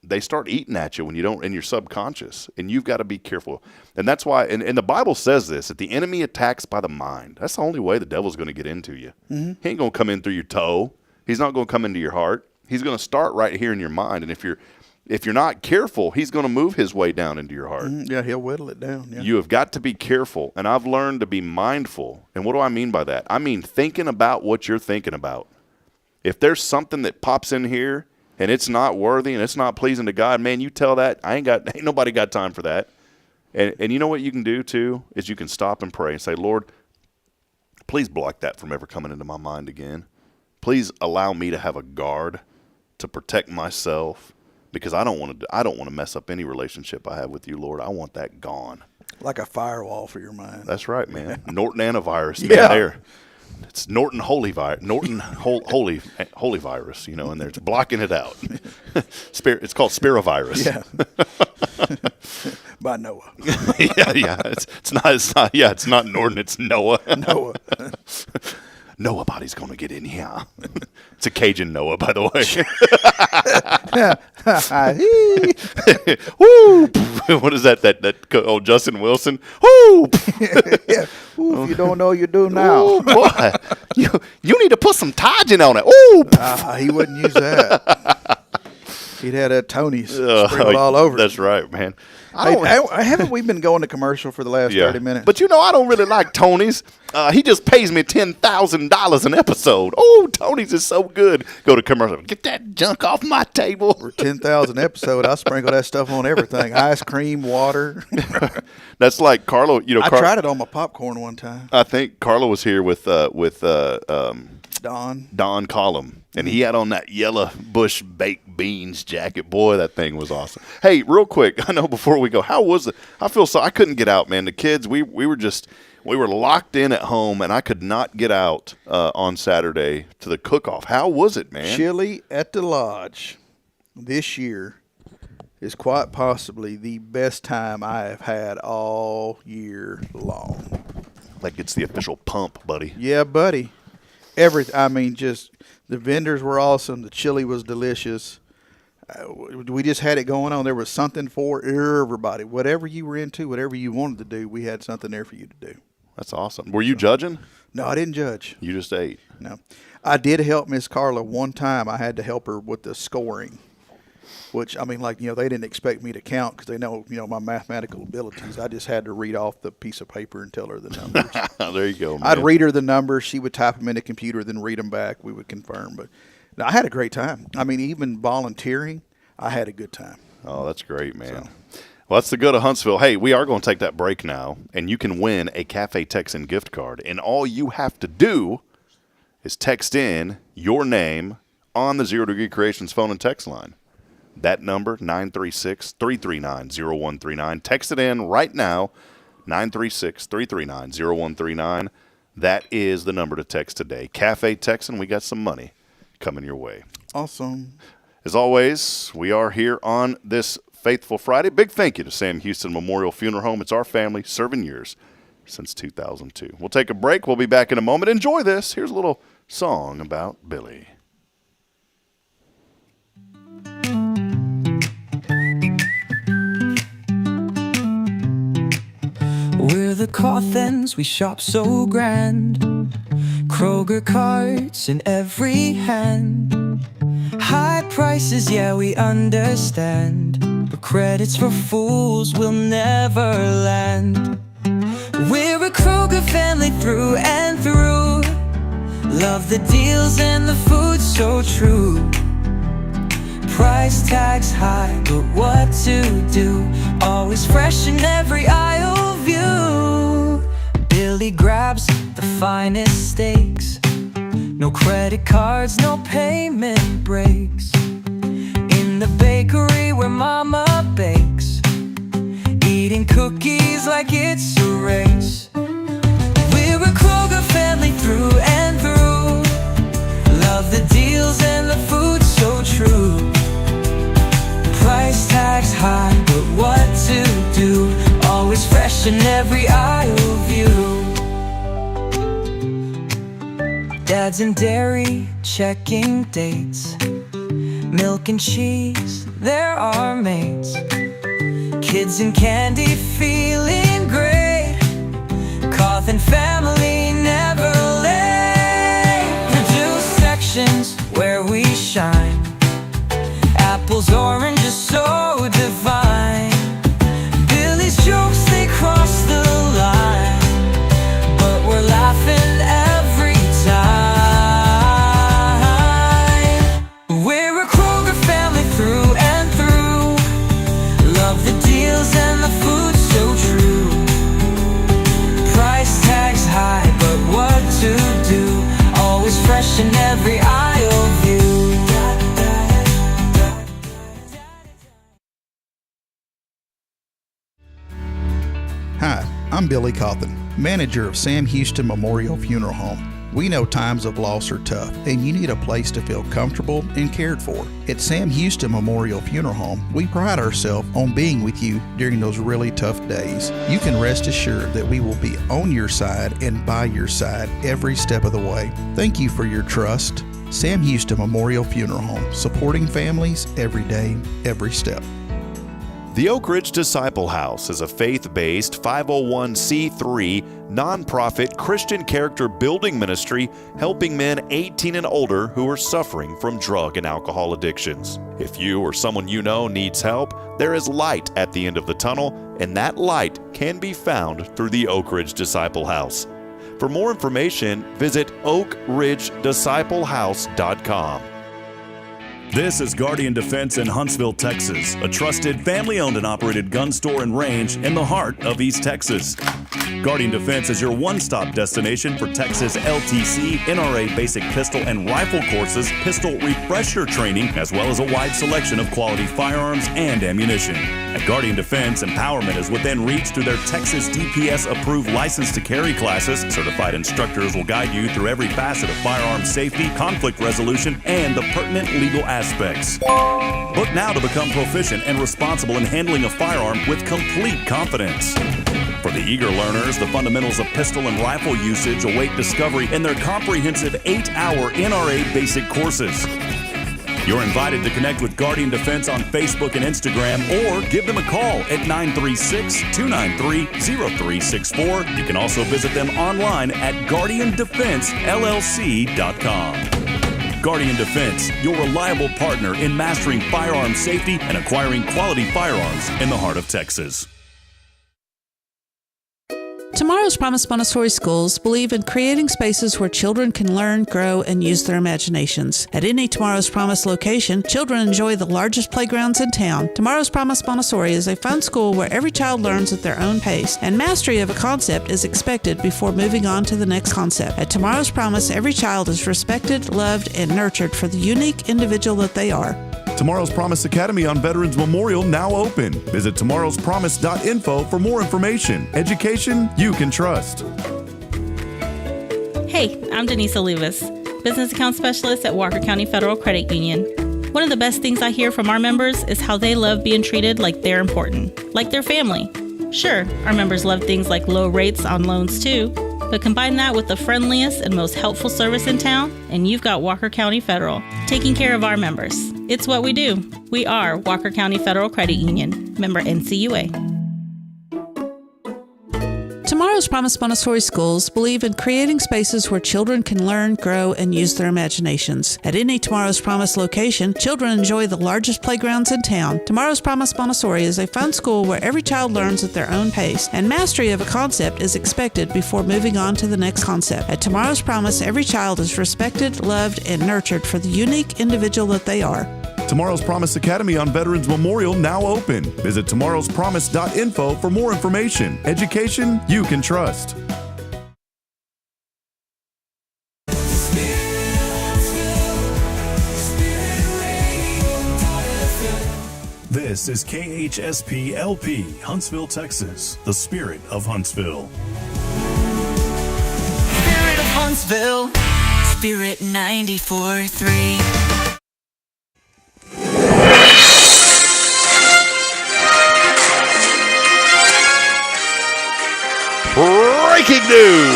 they start eating at you when you don't, in your subconscious, and you've got to be careful. And that's why, and the Bible says this, that the enemy attacks by the mind. That's the only way the devil's going to get into you. Mm-hmm. He ain't going to come in through your toe. He's not going to come into your heart. He's going to start right here in your mind. And if you're not careful, he's going to move his way down into your heart. Mm-hmm. Yeah, he'll whittle it down. Yeah. You have got to be careful. And I've learned to be mindful. And what do I mean by that? I mean thinking about what you're thinking about. If there's something that pops in here, and it's not worthy and it's not pleasing to God, man, you tell that, ain't nobody got time for that. And you know what you can do too, is you can stop and pray and say, Lord, please block that from ever coming into my mind again. Please allow me to have a guard to protect myself, because I don't want to mess up any relationship I have with you, Lord. I want that gone. Like a firewall for your mind. That's right, man. Yeah. Norton antivirus, man, yeah. There. It's Norton Holy Virus, Holy Virus, in there. It's blocking it out. It's called Spirovirus. Yeah. By Noah. yeah. It's not Norton. It's Noah. Noah. Noah body's gonna get in here. It's a Cajun Noah, by the way. Woo! What is that? Oh, Justin Wilson. Woo! Yeah. Ooh, if you don't know, you do now. Ooh, boy, you need to put some Tajin on it. Ooh! He wouldn't use that. He'd have that Tony's sprinkled all over. That's right, man. Haven't we been going to commercial for the last 30 minutes? But I don't really like Tony's. He just pays me $10,000 an episode. Oh, Tony's is so good. Go to commercial. Get that junk off my table. For 10,000 episode, I sprinkle that stuff on everything. Ice cream, water. That's like Carlo. I tried it on my popcorn one time. I think Carlo was here with Don Collum, and he had on that yellow bush baked beans jacket. Boy, that thing was awesome. Hey, real quick, I know before we go, how was it? I feel so. I couldn't get out, man. The kids, we were locked in at home, and I could not get out on Saturday to the cook-off. How was it, man? Chili at the Lodge this year is quite possibly the best time I have had all year long. Like it's the official pump, buddy. Yeah, buddy. Just the vendors were awesome. The chili was delicious. We just had it going on. There was something for everybody. Whatever you were into, whatever you wanted to do, we had something there for you to do. That's awesome. Were you judging? No, I didn't judge. You just ate. No. I did help Miss Carla one time. I had to help her with the scoring, which, they didn't expect me to count because they know, my mathematical abilities. I just had to read off the piece of paper and tell her the numbers. There you go, man. I'd read her the numbers. She would type them in the computer, then read them back. We would confirm. But no, I had a great time. Even volunteering, I had a good time. Oh, that's great, man. Well, that's the good of Huntsville. Hey, we are going to take that break now, and you can win a Cafe Texan gift card. And all you have to do is text in your name on the Zero Degree Creations phone and text line. That number, 936-339-0139. Text it in right now, 936-339-0139. That is the number to text today. Cafe Texan, we got some money coming your way. Awesome. As always, we are here on this Faithful Friday. Big thank you to Sam Houston Memorial Funeral Home. It's our family serving yours since 2002. We'll take a break. We'll be back in a moment. Enjoy this. Here's a little song about Billy. We're the coffins, we shop so grand. Kroger carts in every hand. High prices, yeah, we understand. But credits for fools will never land. We're a Kroger family through and through. Love the deals and the food so true. Price tags high, but what to do? Always fresh in every aisle view. Billy grabs the finest steaks. No credit cards, no payment breaks. In the bakery where mama bakes, eating cookies like it's a race. We're a Kroger family through and through. Love the deals and the food so true. Price tags high, but what to do? Always fresh in every aisle view. Dads in dairy, checking dates. Milk and cheese, they're our mates. Kids in candy, feeling great. Cawthon family, never late. Produce sections where we shine. Apples, oranges, so divine. Billy's jokes, they cross the line, but we're laughing every time. We're a Kroger family through and through. Love the deals and the food so true. Price tags high, but what to do? Always fresh in every aisle view. Hi, I'm Billy Cawthon, manager of Sam Houston Memorial Funeral Home. We know times of loss are tough, and you need a place to feel comfortable and cared for. At Sam Houston Memorial Funeral Home, we pride ourselves on being with you during those really tough days. You can rest assured that we will be on your side and by your side every step of the way. Thank you for your trust, Sam Houston Memorial Funeral Home, supporting families every day, every step. The Oak Ridge Disciple House is a faith-based 501c3 nonprofit Christian character building ministry helping men 18 and older who are suffering from drug and alcohol addictions. If you or someone you know needs help, there is light at the end of the tunnel, and that light can be found through the Oak Ridge Disciple House. For more information, visit oakridgedisciplehouse.com. This is Guardian Defense in Huntsville, Texas, a trusted family-owned and operated gun store and range in the heart of East Texas. Guardian Defense is your one-stop destination for Texas LTC, NRA basic pistol and rifle courses, pistol refresher training, as well as a wide selection of quality firearms and ammunition. At Guardian Defense, empowerment is within reach through their Texas DPS-approved license to carry classes. Certified instructors will guide you through every facet of firearm safety, conflict resolution, and the pertinent legal aspects. Book now to become proficient and responsible in handling a firearm with complete confidence. For the eager learners, the fundamentals of pistol and rifle usage await discovery in their comprehensive 8-hour NRA basic courses. You're invited to connect with Guardian Defense on Facebook and Instagram, or give them a call at 936-293-0364. You can also visit them online at guardiandefensellc.com. Guardian Defense, your reliable partner in mastering firearm safety and acquiring quality firearms in the heart of Texas. Tomorrow's Promise Montessori schools believe in creating spaces where children can learn, grow, and use their imaginations. At any Tomorrow's Promise location, children enjoy the largest playgrounds in town. Tomorrow's Promise Montessori is a fun school where every child learns at their own pace, and mastery of a concept is expected before moving on to the next concept. At Tomorrow's Promise, every child is respected, loved, and nurtured for the unique individual that they are. Tomorrow's Promise Academy on Veterans Memorial now open. Visit tomorrowspromise.info for more information. Education you can trust. Hey, I'm Denise Olivas, Business Account Specialist at Walker County Federal Credit Union. One of the best things I hear from our members is how they love being treated like they're important, like their family. Sure, our members love things like low rates on loans too, but combine that with the friendliest and most helpful service in town, and you've got Walker County Federal, taking care of our members. It's what we do. We are Walker County Federal Credit Union, member NCUA. Tomorrow's Promise Montessori schools believe in creating spaces where children can learn, grow, and use their imaginations. At any Tomorrow's Promise location, children enjoy the largest playgrounds in town. Tomorrow's Promise Montessori is a fun school where every child learns at their own pace, and mastery of a concept is expected before moving on to the next concept. At Tomorrow's Promise, every child is respected, loved, and nurtured for the unique individual that they are. Tomorrow's Promise Academy on Veterans Memorial now open. Visit tomorrowspromise.info for more information. Education you can trust. This is KHSP LP, Huntsville, Texas, the Spirit of Huntsville. Spirit of Huntsville, Spirit 94.3. Breaking news!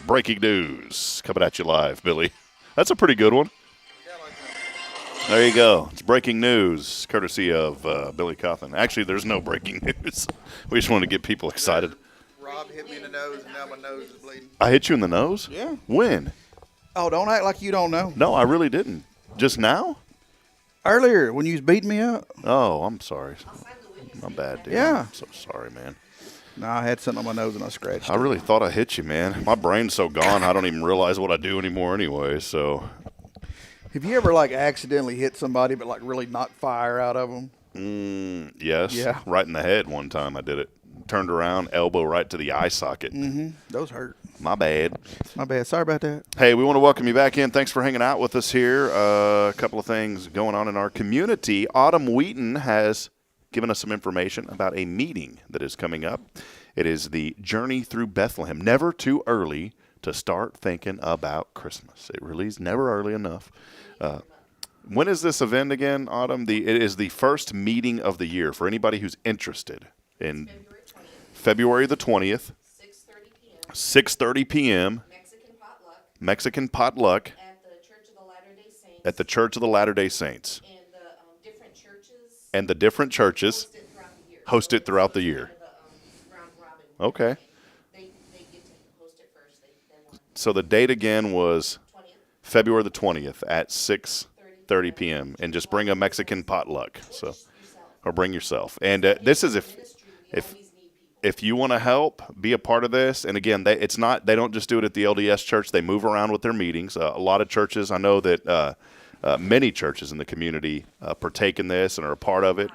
Breaking news. Coming at you live, Billy. That's a pretty good one. There you go. It's breaking news, courtesy of Billy Coffin. Actually, there's no breaking news. We just want to get people excited. Rob hit me in the nose, and now my nose is bleeding. I hit you in the nose? Yeah. When? Oh, don't act like you don't know. No, I really didn't. Just now? Earlier, when you was beating me up. Oh, I'm sorry. My bad, dude. Yeah. I'm so sorry, man. No, I had something on my nose and I scratched I really thought I hit you, man. My brain's so gone, I don't even realize what I do anymore anyway, so. Have you ever, like, accidentally hit somebody but, like, really knocked fire out of them? Yes. Yeah. Right in the head one time I did it. Turned around, elbow right to the eye socket. Mm-hmm. Those hurt. My bad. My bad. Sorry about that. Hey, we want to welcome you back in. Thanks for hanging out with us here. A couple of things going on in our community. Autumn Wheaton has given us some information about a meeting that is coming up. It is the Journey Through Bethlehem. Never too early to start thinking about Christmas. It really is never early enough. When is this event again, Autumn? It is the first meeting of the year for anybody who's interested. In February the 20th. 6:30 p.m. Mexican potluck. At the Church of the Latter-day Saints. And the different churches host it throughout the year. Okay. So the date again was February the 20th at 6:30 p.m. And just bring a Mexican potluck. Or bring yourself. And this is if you want to help, be a part of this. And again, they don't just do it at the LDS church. They move around with their meetings. A lot of churches, I know that many churches in the community partake in this and are a part of it.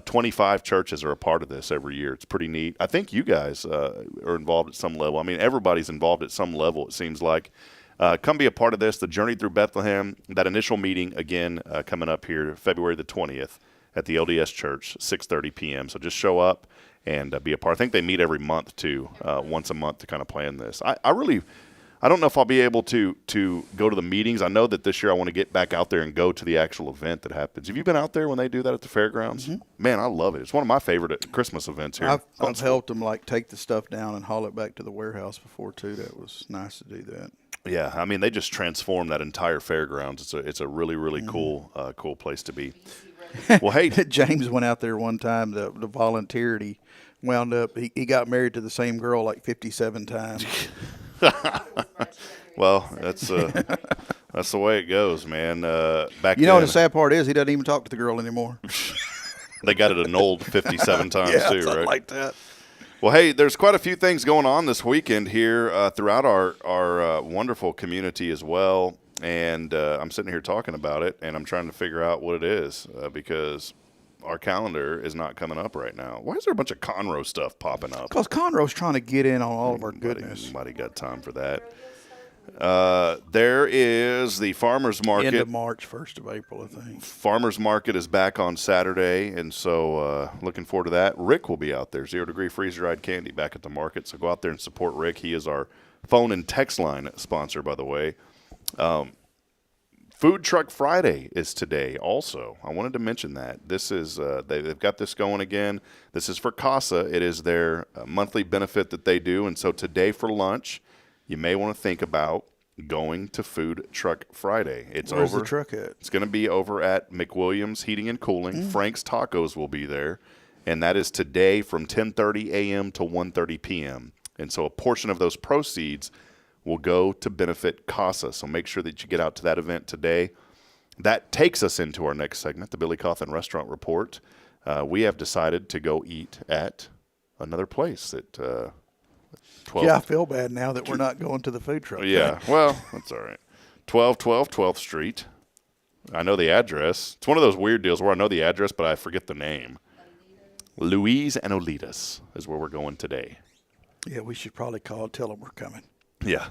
25 churches are a part of this every year. It's pretty neat. I think you guys are involved at some level. I mean, everybody's involved at some level, it seems like. Come be a part of this. The Journey Through Bethlehem, that initial meeting, again, coming up here February the 20th at the LDS Church, 6:30 p.m. So just show up and be a part. I think they meet every month, too, once a month to kind of plan this. I don't know if I'll be able to go to the meetings. I know that this year I want to get back out there and go to the actual event that happens. Have you been out there when they do that at the fairgrounds? Mm-hmm. Man, I love it. It's one of my favorite Christmas events here. I've helped them take the stuff down and haul it back to the warehouse before, too. That was nice to do that. Yeah, I mean, they just transformed that entire fairgrounds. It's a really, really cool place to be. Well, hey. James went out there one time to volunteer, and he wound up, he got married to the same girl like 57 times. Well, that's the way it goes, man. Back you know what the sad part is? He doesn't even talk to the girl anymore. They got it annulled 57 times too, right? Like that. Well, hey, there's quite a few things going on this weekend here throughout our wonderful community as well. And I'm sitting here talking about it, and I'm trying to figure out what it is because our calendar is not coming up right now. Why is there a bunch of Conroe stuff popping up? Because Conroe's trying to get in on all of our goodness. Nobody got time for that. There is the farmer's market. End of March, 1st of April, I think. Farmer's market is back on Saturday, and so looking forward to that. Rick will be out there, 0 Degree freezer-dried candy back at the market. So go out there and support Rick. He is our phone and text line sponsor, by the way. Food Truck Friday is today also. I wanted to mention that. This is they've got this going again. This is for CASA. It is their monthly benefit that they do. And so today for lunch, you may want to think about going to Food Truck Friday. Where's the truck at? It's going to be over at McWilliams Heating and Cooling. Frank's Tacos will be there. And that is today from 10:30 a.m. to 1:30 p.m. And so a portion of those proceeds will go to benefit CASA. So make sure that you get out to that event today. That takes us into our next segment, the Billy Cawthon Restaurant Report. We have decided to go eat at another place at 12. Yeah, I feel bad now that we're not going to the food truck. Yeah, well, that's all right. 1212 12th Street. I know the address. It's one of those weird deals where I know the address, but I forget the name. Louise and Olitas is where we're going today. Yeah, we should probably call and tell them we're coming. Yeah.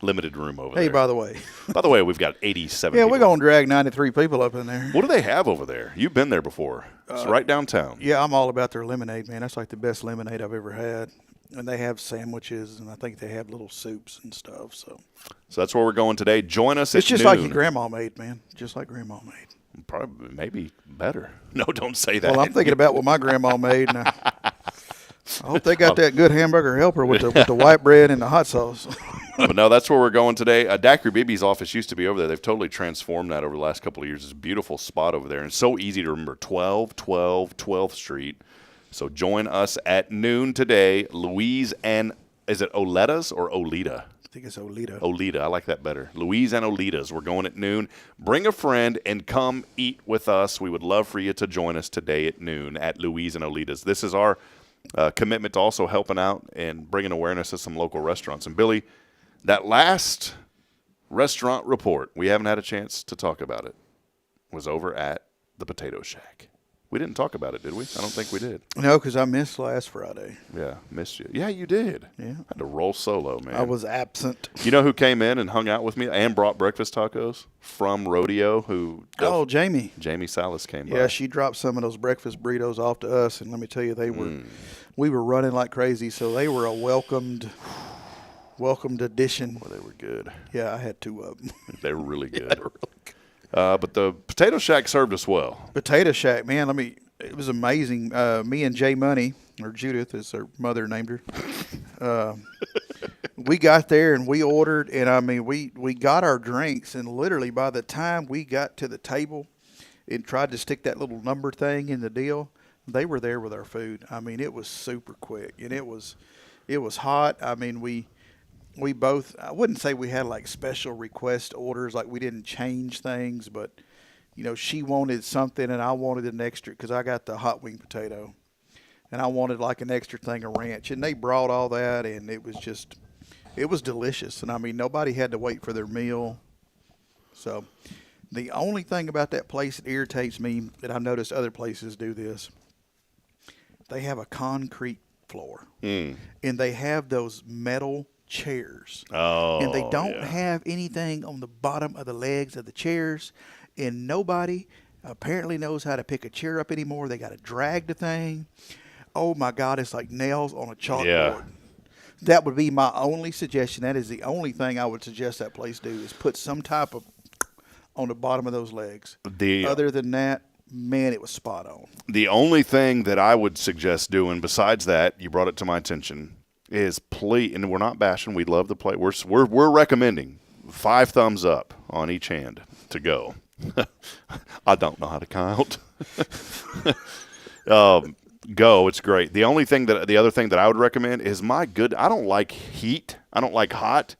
Limited room over there. Hey, by the way, we've got 87 Yeah, people. we're going to drag 93 people up in there. What do they have over there? You've been there before. It's right downtown. Yeah, I'm all about their lemonade, man. That's like the best lemonade I've ever had. And they have sandwiches, and I think they have little soups and stuff. So that's where we're going today. Join us It's at just noon. like your grandma made, man. Just like grandma made. Probably, maybe better. No, don't say that. Well, I'm thinking about what my grandma made. And I hope they got that good hamburger helper with the white bread and the hot sauce. But no, that's where we're going today. Daiquiri Bibi's office used to be over there. They've totally transformed that over the last couple of years. It's a beautiful spot over there. And it's so easy to remember, 1212 12th Street. So join us at noon today. Louise and, is it Oleta's or Olita? I think it's Olita. Olita, I like that better. Louise and Olita's. We're going at noon. Bring a friend and come eat with us. We would love for you to join us today at noon at Louise and Olita's. This is our commitment to also helping out and bringing awareness to some local restaurants. And Billy, that last restaurant report, we haven't had a chance to talk about it, was over at the Potato Shack. We didn't talk about it, did we? I don't think we did. No, because I missed last Friday. Yeah, missed you. Yeah, you did. Yeah. I had to roll solo, man. I was absent. You know who came in and hung out with me and brought breakfast tacos from Rodeo? Jamie. Jamie Salas came by. Yeah, she dropped some of those breakfast burritos off to us, and let me tell you, we were running like crazy, so they were a welcomed addition. Well, they were good. Yeah, I had 2 of them. They were really good. Yeah, they were really good. But the Potato Shack served us well. Potato Shack, man, it was amazing. Me and Jay Money, or Judith, as her mother named her, We got there and we ordered, and I mean, we got our drinks, and literally by the time we got to the table and tried to stick that little number thing in the deal, they were there with our food. I mean, it was super quick, and it was hot. I mean, we both, I wouldn't say we had like special request orders, like we didn't change things, but she wanted something and I wanted an extra because I got the hot wing potato, and I wanted like an extra thing of ranch, and they brought all that, and it was delicious. And I mean, nobody had to wait for their meal. So the only thing about that place that irritates me, and I've noticed other places do this, they have a concrete floor, and they have those metal chairs. Oh, and they don't have anything on the bottom of the legs of the chairs, and nobody apparently knows how to pick a chair up anymore. They got to drag the thing. Oh my God, it's like nails on a chalkboard. Yeah. That would be my only suggestion. That is the only thing I would suggest that place do, is put some type of on the bottom of those legs. Other than that, man, it was spot on. The only thing that I would suggest doing besides that, you brought it to my attention, is please, and we're not bashing, we'd love to play. We're recommending 5 thumbs up on each hand to go. I don't know how to count. Go, it's great. The other thing that I would recommend is I don't like heat. I don't like hot.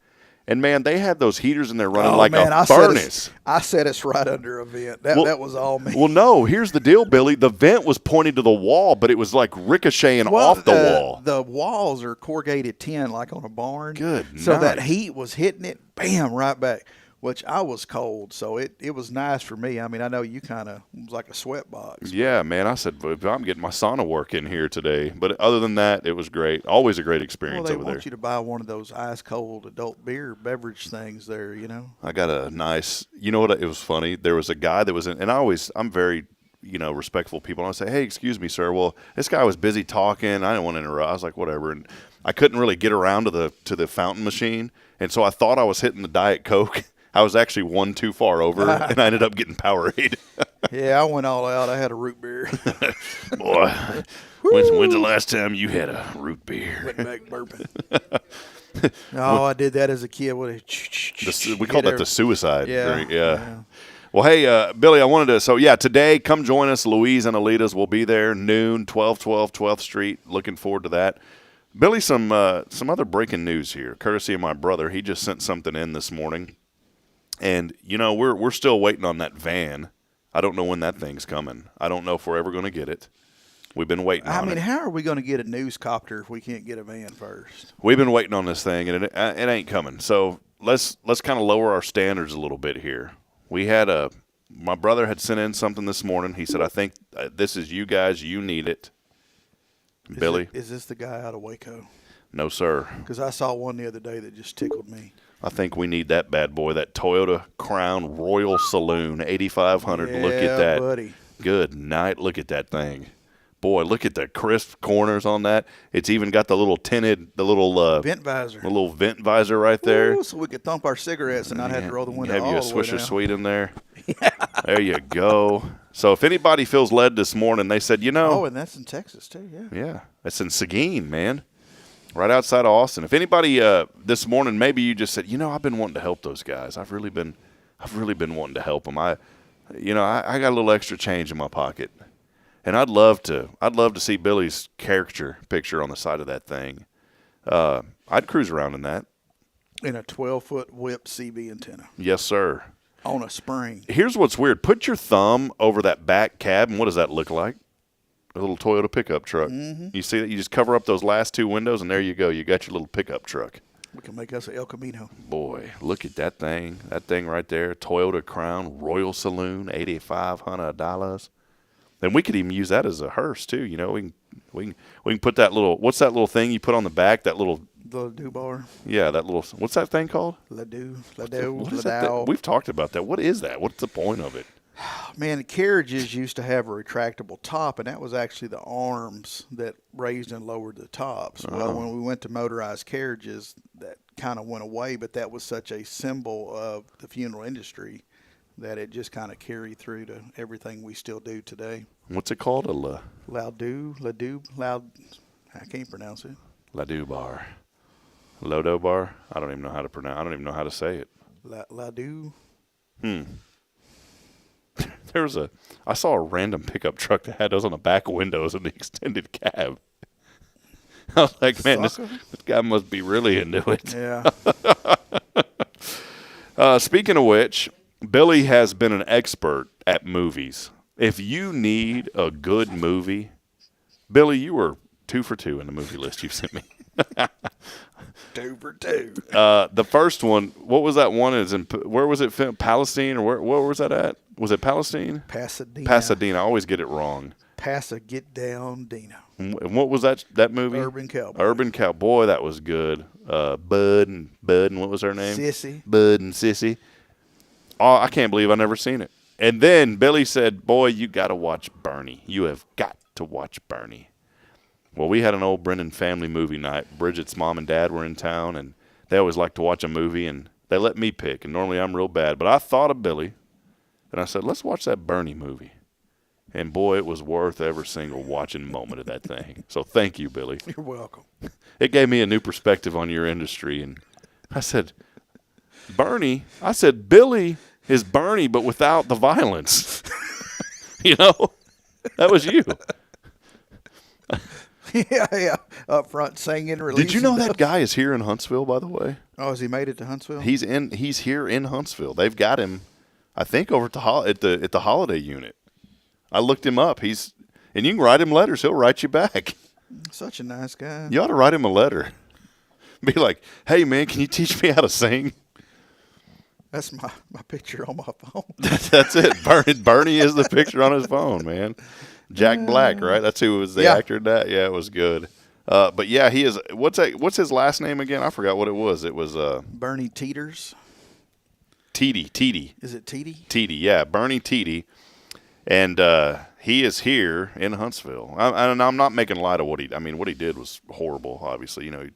And man, they had those heaters in there running a furnace. I said it's right under a vent. That was all me. Well, no, here's the deal, Billy. The vent was pointing to the wall, but it was like ricocheting off the wall. The walls are corrugated tin, like on a barn. Good So night. that heat was hitting it, bam, right back. Which I was cold, so it was nice for me. I mean, I know you kind of was like a sweat box. Yeah, man. I said, I'm getting my sauna work in here today. But other than that, it was great. Always a great experience over there. Well, they want you to buy one of those ice-cold adult beverage things there, I got a nice – you know what? It was funny. There was a guy that was in – and I'm very respectful of people. And I say, hey, excuse me, sir. Well, this guy was busy talking. I didn't want to interrupt. I was like, whatever. And I couldn't really get around to the fountain machine. And so I thought I was hitting the Diet Coke. I was actually one too far over, and I ended up getting Powerade. Yeah, I went all out. I had a root beer. Boy, when's the last time you had a root beer? Went back burping. I did that as a kid. We called that the suicide drink. Yeah. Well, hey, Billy, I wanted to – today, come join us. Louise and Alita's will be there, noon, 1212 12th Street. Looking forward to that. Billy, some other breaking news here, courtesy of my brother. He just sent something in this morning. And, we're still waiting on that van. I don't know when that thing's coming. I don't know if we're ever going to get it. We've been waiting on it. I mean, how are we going to get a news copter if we can't get a van first? We've been waiting on this thing, and it ain't coming. So let's kind of lower our standards a little bit here. We had my brother had sent in something this morning. He said, I think this is you guys. You need it. Billy. Is this the guy out of Waco? No, sir. Because I saw one the other day that just tickled me. I think we need that bad boy, that Toyota Crown Royal Saloon, 8500. Yeah, look at that. Buddy. Good night. Look at that thing. Boy, look at the crisp corners on that. It's even got the little tinted, vent visor. The little vent visor right there. Ooh, so we could thump our cigarettes and not have to roll the window have all you a the way Swisher down. Sweet in there. Yeah. There you go. So if anybody feels led this morning, they said, Oh, and that's in Texas too, yeah. Yeah. That's in Seguin, man. Right outside of Austin. If anybody this morning, maybe you just said, I've been wanting to help those guys. I've really been wanting to help them. I got a little extra change in my pocket, and I'd love to see Billy's caricature picture on the side of that thing. I'd cruise around in that. In a 12-foot whip CB antenna. Yes, sir. On a spring. Here's what's weird. Put your thumb over that back cab, and what does that look like? A little Toyota pickup truck. Mm-hmm. You see that? You just cover up those last 2 windows, and there you go. You got your little pickup truck. We can make us an El Camino. Boy, look at that thing. That thing right there. Toyota Crown Royal Saloon, $8,500. Then we could even use that as a hearse too. We can put that little. What's that little thing you put on the back? That little. The do bar. Yeah, that little. What's that thing called? What is that? We've talked about that. What is that? What's the point of it? Man, the carriages used to have a retractable top, and that was actually the arms that raised and lowered the tops. Well, when we went to motorized carriages, that kind of went away, but that was such a symbol of the funeral industry that it just kind of carried through to everything we still do today. What's it called? I can't pronounce it. Ladue bar. Lodo Bar? I don't even know how to pronounce. I don't even know how to say it. Ladu. I saw a random pickup truck that had those on the back windows in the extended cab. I was like, man, this guy must be really into it. Yeah. Speaking of which, Billy has been an expert at movies. If you need a good movie, Billy, you were 2 for 2 in the movie list you sent me. 2 for 2. The first one, what was that one? Where was it filmed? Palestine, or where was that at? Was it Palestine? Pasadena. Pasadena. I always get it wrong. Get down, Dino. And what was that movie? Urban Cowboy. Urban Cowboy. That was good. Bud and what was her name? Sissy. Bud and Sissy. Oh, I can't believe I've never seen it. And then Billy said, boy, you got to watch Bernie. You have got to watch Bernie. Well, we had an old Brennan family movie night. Bridget's mom and dad were in town, and they always like to watch a movie, and they let me pick. And normally I'm real bad. But I thought of Billy, and I said, let's watch that Bernie movie. And, boy, it was worth every single watching moment of that thing. So thank you, Billy. You're welcome. It gave me a new perspective on your industry. And I said, Bernie, I said, Billy is Bernie, but without the violence. You know? That was you. Yeah. Up front singing, releasing. Did you know that guy is here in Huntsville, by the way? Oh, has he made it to Huntsville? He's here in Huntsville. They've got him, I think, over at the Holiday Unit. I looked him up. And you can write him letters. He'll write you back. Such a nice guy. You ought to write him a letter. Be like, hey, man, can you teach me how to sing? That's my picture on my phone. That's it. Bernie is the picture on his phone, man. Jack Black, right? That's who was the actor in that. Yeah, it was good. But yeah, he is. What's his last name again? I forgot what it was. It was Bernie Teeters. Teety. Is it Teety? Teety, yeah, Bernie Teety, and he is here in Huntsville. I'm not making light of what he did was horrible. Obviously, you know,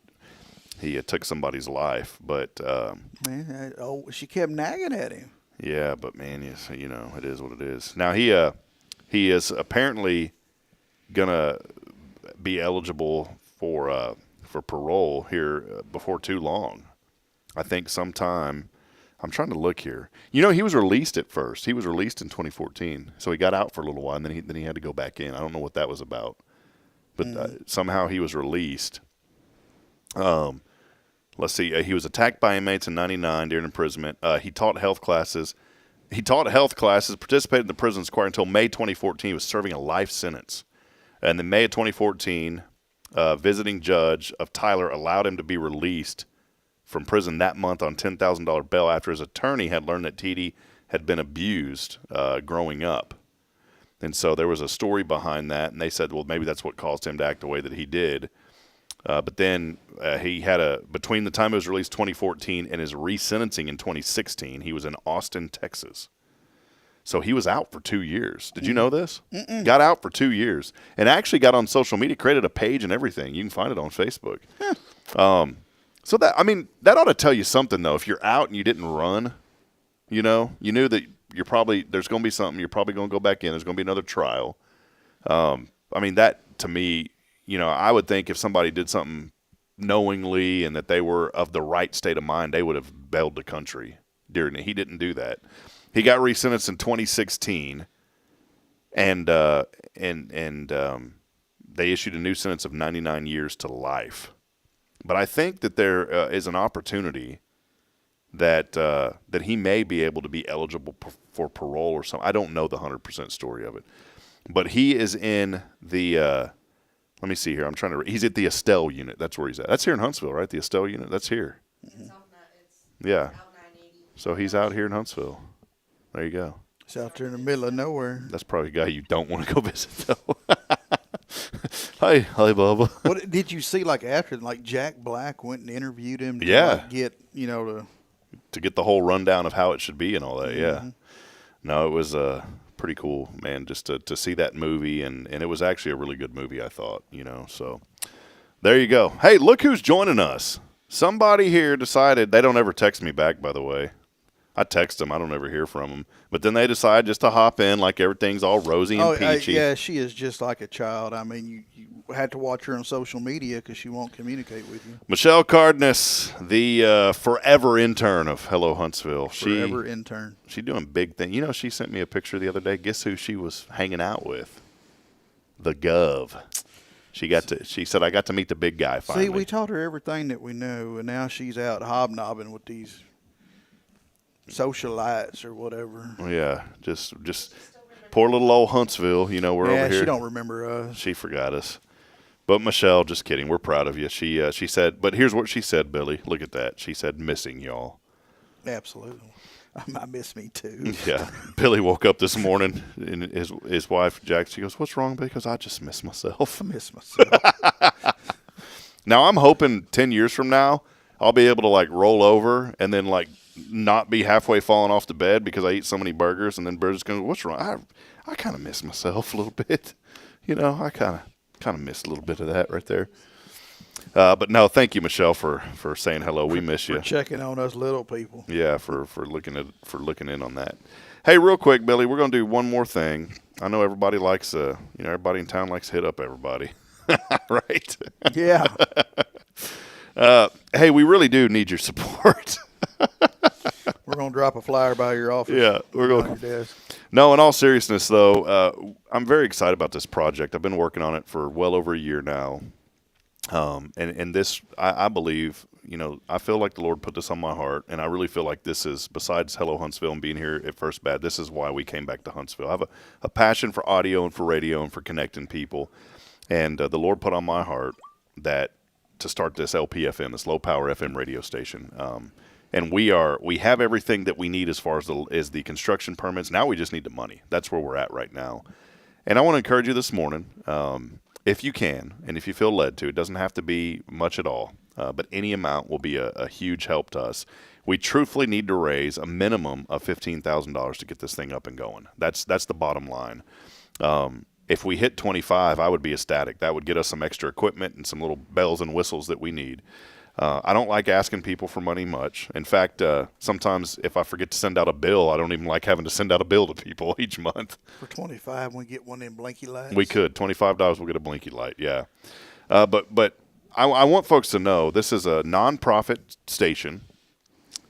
he took somebody's life, but man, she kept nagging at him. Yeah, but man, yes, you know, it is what it is. Now he is apparently gonna be eligible for parole here before too long. I think sometime. I'm trying to look here. You know, he was released at first. He was released in 2014, so he got out for a little while, and then he had to go back in. I don't know what that was about, but somehow he was released. Let's see. He was attacked by inmates in '99 during imprisonment. He taught health classes. Participated in the prison square until May 2014. He was serving a life sentence. And in May of 2014, visiting judge of Tyler allowed him to be released from prison that month on $10,000 bail after his attorney had learned that Teety had been abused growing up. And so there was a story behind that, and they said, well, maybe that's what caused him to act the way that he did. But then he had between the time he was released 2014 and his resentencing in 2016, he was in Austin, Texas. So he was out for 2 years. Did you know this? Got out for 2 years and actually got on social media, created a page and everything. You can find it on Facebook. So that ought to tell you something, though. If you're out and you didn't run, you know, you knew that there's going to be something. You're probably going to go back in. There's going to be another trial. That to me, you know, I would think if somebody did something knowingly and that they were of the right state of mind, they would have bailed the country during it. He didn't do that. He got resentenced in 2016, and they issued a new sentence of 99 years to life. But I think that there is an opportunity that he may be able to be eligible for parole or something. I don't know the 100% story of it. But he is in the let me see here. He's at the Estelle unit. That's where he's at. That's here in Huntsville, right? The Estelle unit. That's here. Mm-hmm. Yeah. So he's out here in Huntsville. There you go. It's out there in the middle of nowhere. That's probably a guy you don't want to go visit, though. Hi, Bubba. What did you see? After Jack Black went and interviewed him. To get to get the whole rundown of how it should be and all that. Mm-hmm. Yeah. No, it was pretty cool, man. Just to see that movie, and it was actually a really good movie, I thought. You know, so there you go. Hey, look who's joining us. Somebody here decided they don't ever text me back. By the way, I text them. I don't ever hear from them. But then they decide just to hop in like everything's all rosy and peachy. Yeah, she is just like a child. I mean, you had to watch her on social media because she won't communicate with you. Michelle Cardenas, the forever intern of Hello Huntsville. Forever intern. She's doing big things. You know, she sent me a picture the other day. Guess who she was hanging out with? The Gov. She said, I got to meet the big guy finally. See, we taught her everything that we know, and now she's out hobnobbing with these socialites or whatever. Yeah, just poor little old Huntsville. You know, we're over here. Yeah, she don't remember us. She forgot us. But Michelle, just kidding. We're proud of you. She said, but here's what she said, Billy. Look at that. She said, missing y'all. Absolutely. I miss me too. Yeah. Billy woke up this morning, and his wife, Jack, she goes, what's wrong? Because I just miss myself. I miss myself. Now, I'm hoping 10 years from now, I'll be able to, like, roll over and then, like, not be halfway falling off the bed because I eat so many burgers, and then Burger's going, what's wrong? I kind of miss myself a little bit. You know, I kind of miss a little bit of that right there. But no, thank you, Michelle, for saying hello. We miss you. For checking on us little people. Yeah, for looking in on that. Hey, real quick, Billy, we're gonna do one more thing. I know everybody likes everybody in town likes to hit up everybody, right? Yeah. Hey, we really do need your support. We're gonna drop a flyer by your office. Yeah, we're going. On your desk. No, in all seriousness, though, I'm very excited about this project. I've been working on it for well over a year now. And this, I believe, I feel like the Lord put this on my heart, and I really feel like this is, besides Hello Huntsville and being here at First Bad, this is why we came back to Huntsville. I have a passion for audio and for radio and for connecting people, and the Lord put on my heart that to start this LPFM, this low power FM radio station. And we have everything that we need as far as the construction permits. Now we just need the money. That's where we're at right now. And I want to encourage you this morning, if you can, and if you feel led to, it doesn't have to be much at all, but any amount will be a huge help to us. We truthfully need to raise a minimum of $15,000 to get this thing up and going. That's the bottom line. If we hit 25, I would be ecstatic. That would get us some extra equipment and some little bells and whistles that we need. I don't like asking people for money much. In fact, sometimes if I forget to send out a bill, I don't even like having to send out a bill to people each month. For 25, we get one of them blinky lights. We could. $25, we'll get a blinky light, yeah. But I want folks to know this is a nonprofit station.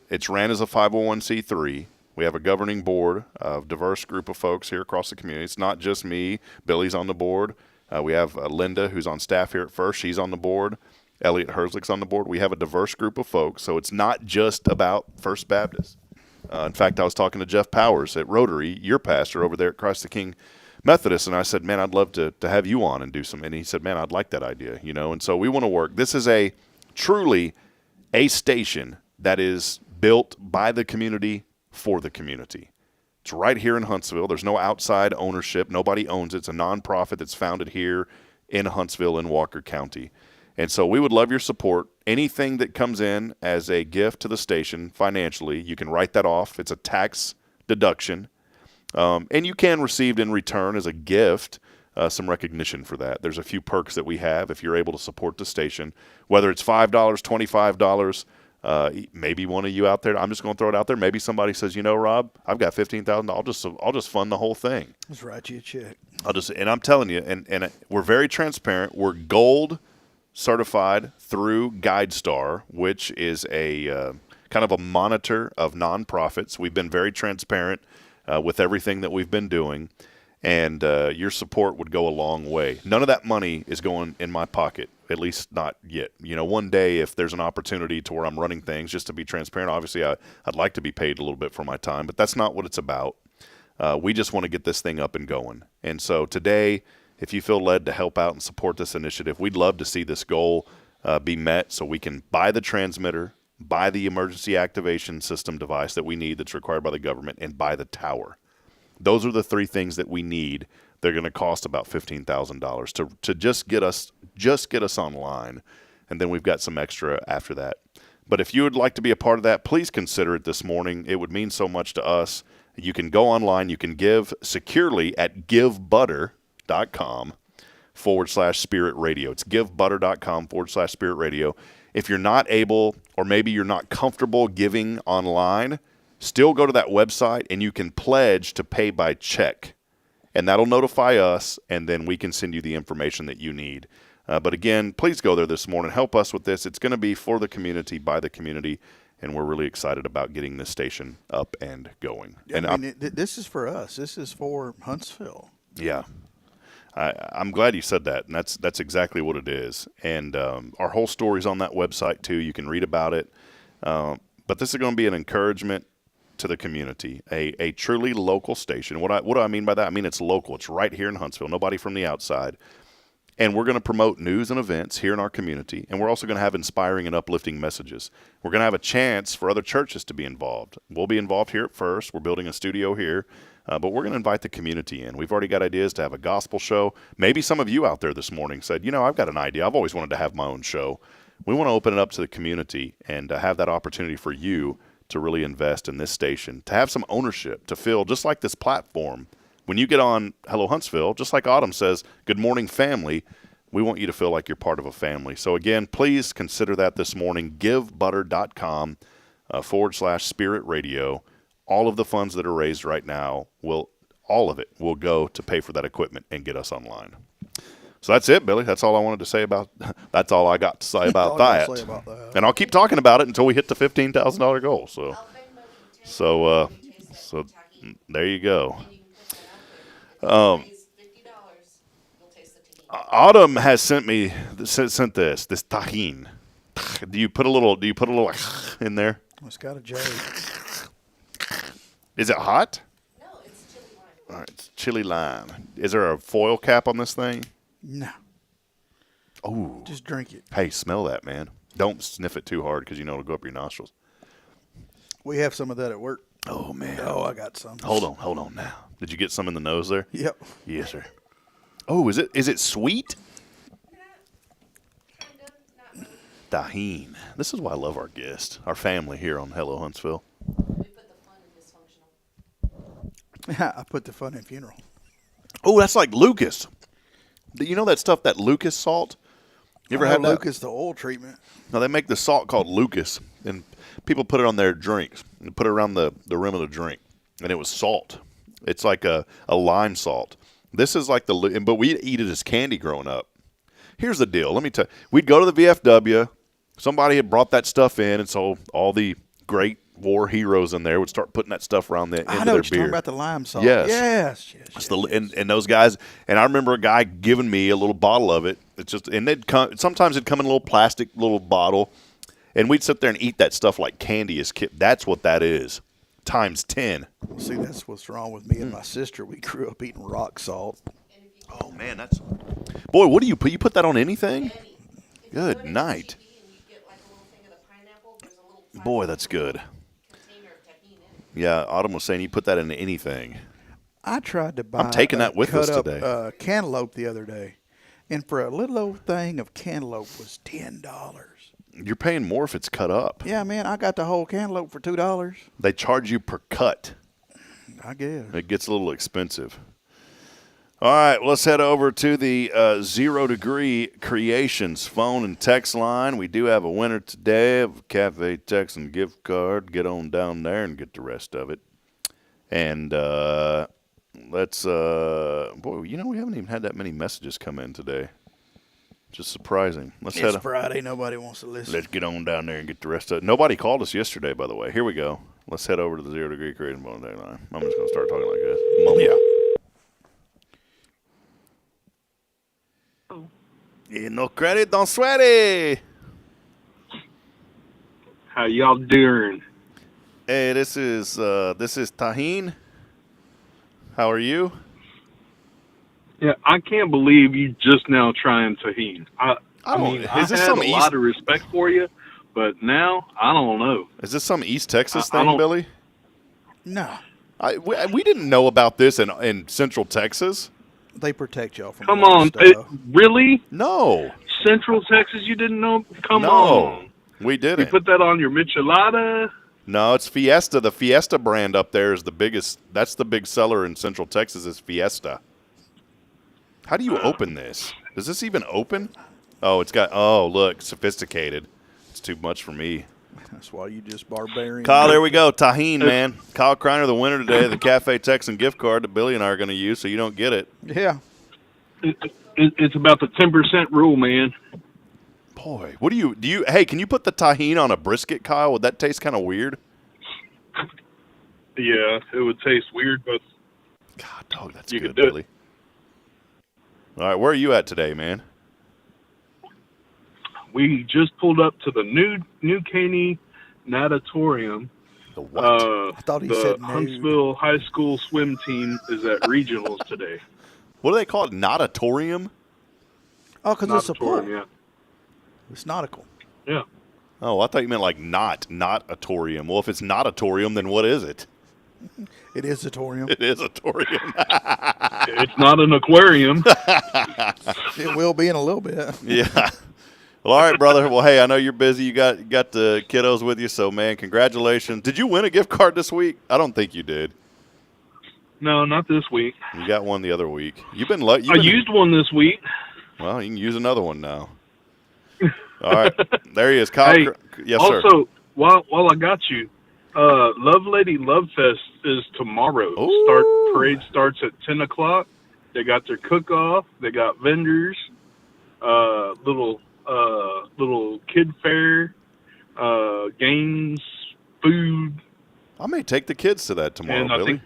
It's ran as a 501c3. We have a governing board of diverse group of folks here across the community. It's not just me. Billy's on the board. We have Linda, who's on staff here at First. She's on the board. Elliot Herzlick's on the board. We have a diverse group of folks, so it's not just about First Baptist. In fact, I was talking to Jeff Powers at Rotary, your pastor over there at Christ the King Methodist, and I said, man, I'd love to have you on and do some. And he said, man, I'd like that idea, And so we want to work. This is truly a station that is built by the community for the community. It's right here in Huntsville. There's no outside ownership. Nobody owns it. It's a nonprofit that's founded here in Huntsville in Walker County. And so we would love your support. Anything that comes in as a gift to the station financially, you can write that off. It's a tax deduction. And you can receive in return as a gift some recognition for that. There's a few perks that we have if you're able to support the station, whether it's $5, $25, maybe one of you out there. I'm just going to throw it out there. Maybe somebody says, Rob, I've got $15,000. I'll just fund the whole thing. Let's write you a check. And I'm telling you, and we're very transparent. We're gold certified through GuideStar, which is a kind of a monitor of nonprofits. We've been very transparent with everything that we've been doing, and your support would go a long way. None of that money is going in my pocket, at least not yet. One day if there's an opportunity to where I'm running things, just to be transparent, obviously I'd like to be paid a little bit for my time, but that's not what it's about. We just want to get this thing up and going. And so today, if you feel led to help out and support this initiative, we'd love to see this goal be met so we can buy the transmitter, buy the emergency activation system device that we need that's required by the government, and buy the tower. Those are the three things that we need. They're going to cost about $15,000 to just get us online, and then we've got some extra after that. But if you would like to be a part of that, please consider it this morning. It would mean so much to us. You can go online. You can give securely at givebutter.com/Spirit Radio. It's givebutter.com/Spirit Radio. If you're not able, or maybe you're not comfortable giving online, still go to that website and you can pledge to pay by check. And that'll notify us, and then we can send you the information that you need. But again, please go there this morning. Help us with this. It's going to be for the community, by the community, and we're really excited about getting this station up and going. And this is for us. This is for Huntsville. Yeah. I'm glad you said that, and that's exactly what it is. And our whole story's on that website, too. You can read about it. But this is going to be an encouragement to the community, a truly local station. What do I mean by that? I mean it's local. It's right here in Huntsville, nobody from the outside. And we're going to promote news and events here in our community, and we're also going to have inspiring and uplifting messages. We're going to have a chance for other churches to be involved. We'll be involved here at first. We're building a studio here, but we're going to invite the community in. We've already got ideas to have a gospel show. Maybe some of you out there this morning said, I've got an idea. I've always wanted to have my own show. We want to open it up to the community and have that opportunity for you to really invest in this station, to have some ownership, to feel just like this platform. When you get on Hello Huntsville, just like Autumn says, good morning family, we want you to feel like you're part of a family. So again, please consider that this morning, givebutter.com /Spirit Radio. All of the funds that are raised right now, all of it will go to pay for that equipment and get us online. So that's it, Billy. That's all I wanted to say about. That's all I got to say about that. And I'll keep talking about it until we hit the $15,000 goal. So there you go. Autumn has sent this tahine. Do you put a little in there? It's got a J. Is it hot? No, it's chili lime. All right, it's chili lime. Is there a foil cap on this thing? No. Oh. Just drink it. Hey, smell that, man. Don't sniff it too hard because it'll go up your nostrils. We have some of that at work. Oh, man. Oh, I got some. Hold on now. Did you get some in the nose there? Yep. Yes, sir. Oh, is it sweet? Tahine. This is why I love our guests, our family here on Hello Huntsville. We put the fun in dysfunctional. I put the fun in funeral. Oh, that's like Lucas. You know that stuff, that Lucas salt? You ever had that? Lucas, the oil treatment. No, they make the salt called Lucas, and people put it on their drinks and put it around the rim of the drink, and it was salt. It's like a lime salt. This is like but we'd eat it as candy growing up. Here's the deal. Let me tell you. We'd go to the VFW. Somebody had brought that stuff in, and so all the great war heroes in there would start putting that stuff around the end of their beer. I know what you're talking about, the lime salt. Yes. And those guys, and I remember a guy giving me a little bottle of it. It's just, and sometimes it'd come in a little plastic little bottle, and we'd sit there and eat that stuff like candy as kids. That's what that is, times 10. See, that's what's wrong with me and my sister. We grew up eating rock salt. Oh man, boy. What do you put? You put that on anything? Good night. Boy, that's good. Yeah, Autumn was saying you put that into anything. I tried to buy. I'm taking that with us today. Cantaloupe the other day, and for a little old thing of cantaloupe was $10. You're paying more if it's cut up. Yeah, man, I got the whole cantaloupe for $2. They charge you per cut. I guess it gets a little expensive. All right, well, let's head over to the 0 Degree Creations phone and text line. We do have a winner today of a Cafe Texan gift card. Get on down there and get the rest of it. And let's, boy, we haven't even had that many messages come in today. Just surprising. It's Friday. Nobody wants to listen. Let's get on down there and get the rest of it. Nobody called us yesterday, by the way. Here we go. Let's head over to the 0 Degree Creations phone and text line. I'm just going to start talking like this. Yeah. No credit, don't sweat it. How y'all doing? Hey, this is Tahine. How are you? Yeah, I can't believe you just now trying Tahine. I had a lot of respect for you, but now I don't know. Is this some East Texas thing, Billy? No. We didn't know about this in Central Texas. They protect y'all from Come on, really? No. Central Texas, you didn't know? Come on. No, we didn't. You put that on your michelada? No, it's Fiesta. The Fiesta brand up there is the biggest. That's the big seller in Central Texas is Fiesta. How do you open this? Does this even open? Oh, it's got, look, sophisticated. It's too much for me. That's why you just barbarian. Kyle, there we go. Tahine, man. Kyle Kreiner, the winner today of the Cafe Texan gift card that Billy and I are going to use, so you don't get it. Yeah. It's about the 10% rule, man. Boy, what do you hey, can you put the tahine on a brisket, Kyle? Would that taste kind of weird? Yeah, it would taste weird, but God, dog, that's you good, could do Billy. All right, where are you at today, man? We just pulled up to the New Caney Natatorium. The what? I thought he said the Huntsville High School swim team is at regionals today. What do they call it? Natatorium? Oh, because it's a pool. Natatorium, yeah. It's nautical. Yeah. Oh, I thought you meant like not a torium. Well, if it's not a torium, then what is it? It is a torium. It is a torium. It's not an aquarium. It will be in a little bit. Yeah. Well, all right, brother. Well, hey, I know you're busy. You got the kiddos with you, so, man, congratulations. Did you win a gift card this week? I don't think you did. No, not this week. You got one the other week. I used one this week. Well, you can use another one now. All right. There he is. Kyle. Hey, yes, sir. also, while I got you, Love Lady Love Fest is tomorrow. Parade starts at 10 o'clock. They got their cook-off. They got vendors, little kid fair, games, food. I may take the kids to that tomorrow, Billy.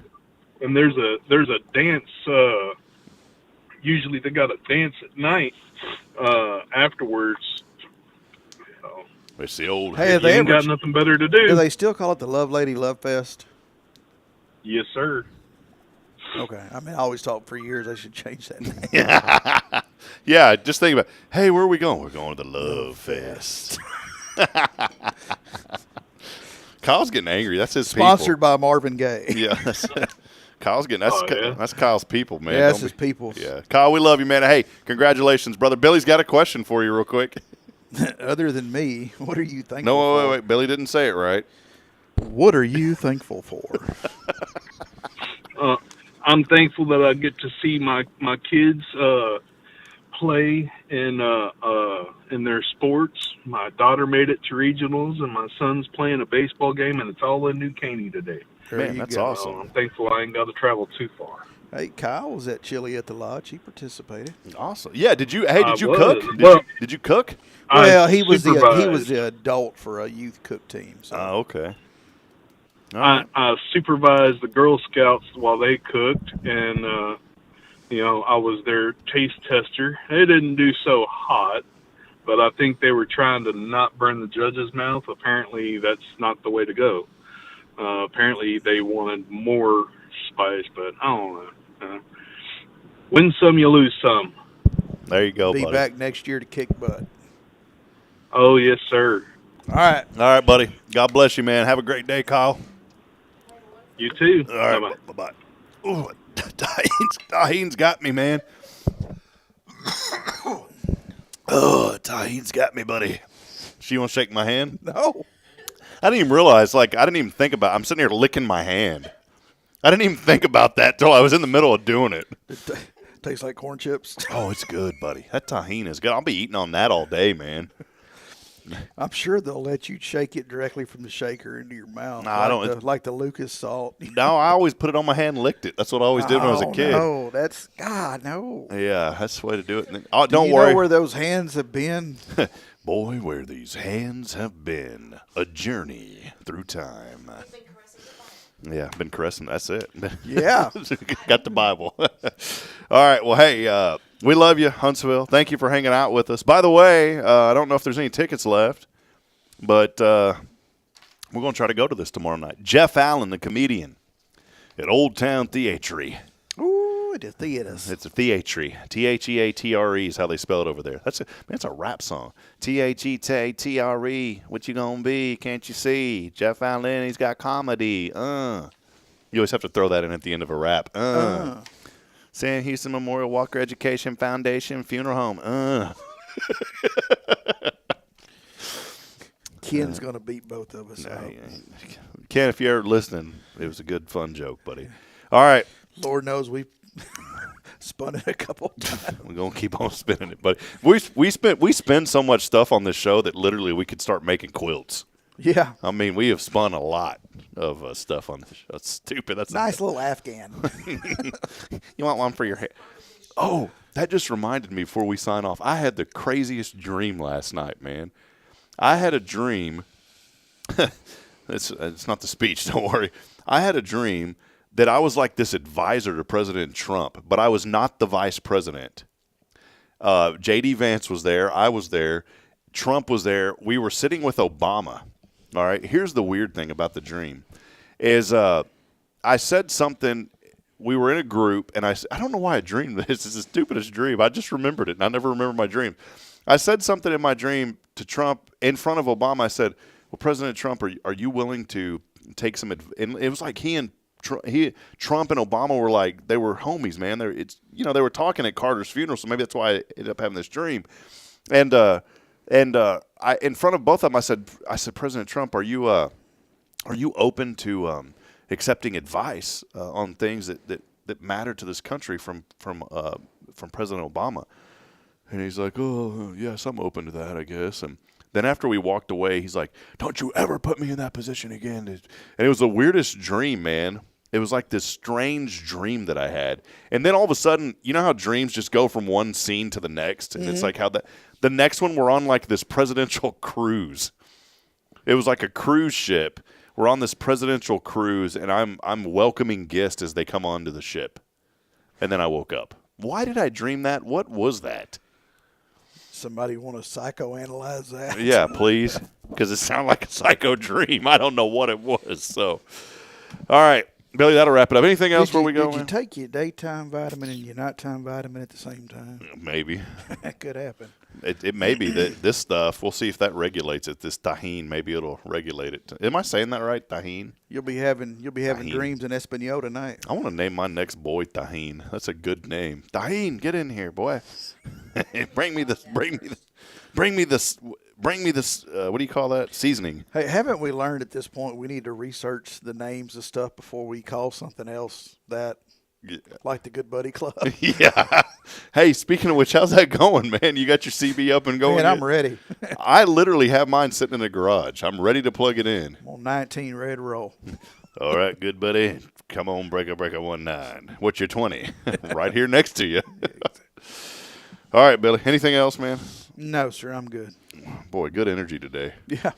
And there's a dance. Usually they got a dance at night afterwards. It's the old. Hey, they ain't got nothing better to do. Do they still call it the Love Lady Love Fest? Yes, sir. Okay. I mean, I always thought for years they should change that name. Yeah, just think about, hey, where are we going? We're going to the Love Fest. Kyle's getting angry. That's his Sponsored by Marvin Gaye. Yeah. Kyle's getting, that's Kyle's people, man. Yeah, that's his people. Yeah. Kyle, we love you, man. Hey, congratulations, brother. Billy's got a question for you real quick. Other than me, what are you thankful for? No, wait. Billy didn't say it right. What are you thankful for? I'm thankful that I get to see my kids play in their sports. My daughter made it to regionals, and my son's playing a baseball game, and it's all in New Caney today. Man, that's awesome. I'm thankful I ain't got to travel too far. Hey, Kyle was at Chili at the Lodge. He participated. Awesome. Yeah. Did you cook? Did you cook? Well, he was the adult for a youth cook team. So. Oh, okay. I supervised the Girl Scouts while they cooked, and I was their taste tester. They didn't do so hot, but I think they were trying to not burn the judge's mouth. Apparently, that's not the way to go. Apparently, they wanted more spice, but I don't know. Win some, you lose some. There you go, buddy. Be back next year to kick butt. Oh, yes, sir. All right. All right, buddy. God bless you, man. Have a great day, Kyle. You too. All right. Bye-bye. Ooh, Tahine's got me, man. Oh, Tahine's got me, buddy. She want to shake my hand? No. I didn't even realize, I didn't even think about it. I'm sitting here licking my hand. I didn't even think about that till I was in the middle of doing it. Tastes like corn chips. Oh, it's good, buddy. That tahine is good. I'll be eating on that all day, man. I'm sure they'll let you shake it directly from the shaker into your mouth. No, I don't. Like the Lucas salt. No, I always put it on my hand and licked it. That's what I always did when I was a kid. No, that's God, no. Yeah, that's the way to do it. Don't worry. Know where those hands have been? Boy, where these hands have been. A journey through time. Yeah, I've been caressing. That's it. Yeah. Got the Bible. All right. Well, hey, we love you, Huntsville. Thank you for hanging out with us. By the way, I don't know if there's any tickets left, but we're going to try to go to this tomorrow night. Jeff Allen, the comedian, at Old Town Theatre. Ooh, the theaters. It's a theatre. Theatre is how they spell it over there. That's a rap song. Theatre. What you gonna be? Can't you see? Jeff Allen, he's got comedy. You always have to throw that in at the end of a rap. Sam Houston Memorial Walker Education Foundation Funeral Home. Ken's gonna beat both of us. Ken, if you're listening, it was a good fun joke, buddy. All right. Lord knows we spun it a couple times. We're gonna keep on spinning it, but we spend so much stuff on this show that literally we could start making quilts. Yeah. I mean, we have spun a lot of stuff on this show. That's stupid. That's nice little Afghan. You want one for your hair? Oh, that just reminded me before we sign off. I had the craziest dream last night, man. I had a dream. It's not the speech, don't worry. I had a dream that I was like this advisor to President Trump, but I was not the vice president. J.D. Vance was there. I was there. Trump was there. We were sitting with Obama. All right. Here's the weird thing about the dream is I said something. We were in a group, and I don't know why I dreamed this. It's the stupidest dream. I just remembered it, and I never remember my dream. I said something in my dream to Trump in front of Obama. I said, well, President Trump, are you willing to take some – and it was like Trump and Obama were like – they were homies, man. They were talking at Carter's funeral, so maybe that's why I ended up having this dream. And I in front of both of them, I said, President Trump, are you open to accepting advice on things that matter to this country from President Obama? And he's like, oh, yes, I'm open to that, I guess. And then after we walked away, he's like, don't you ever put me in that position again. And it was the weirdest dream, man. It was like this strange dream that I had. And then all of a sudden, you know how dreams just go from one scene to the next? And it's like how the next one, we're on like this presidential cruise. It was like a cruise ship. We're on this presidential cruise, and I'm welcoming guests as they come onto the ship. And then I woke up. Why did I dream that? What was that? Somebody want to psychoanalyze that? Yeah, please, because it sounded like a psycho dream. I don't know what it was. So, all right, Billy, that'll wrap it up. Anything else before we go? Did you take your daytime vitamin and your nighttime vitamin at the same time? Maybe. That could happen. It may be that this stuff, we'll see if that regulates it. This tahine, maybe it'll regulate it. Am I saying that right, tahine? You'll be having dreams in Espanol tonight. I want to name my next boy Tahine. That's a good name. Tahine, get in here, boy. Bring me this. What do you call that? Seasoning. Hey, haven't we learned at this point we need to research the names of stuff before we call something else that? Yeah. Like the Good Buddy Club. Yeah. Hey, speaking of which, how's that going, man? You got your CB up and going? Man, I'm ready. I literally have mine sitting in the garage. I'm ready to plug it in. I'm on 19 ready to roll. All right, good buddy. Come on, breaker 19. What's your 20? Right here next to you. All right, Billy. Anything else, man? No, sir. I'm good. Boy, good energy today. Yeah.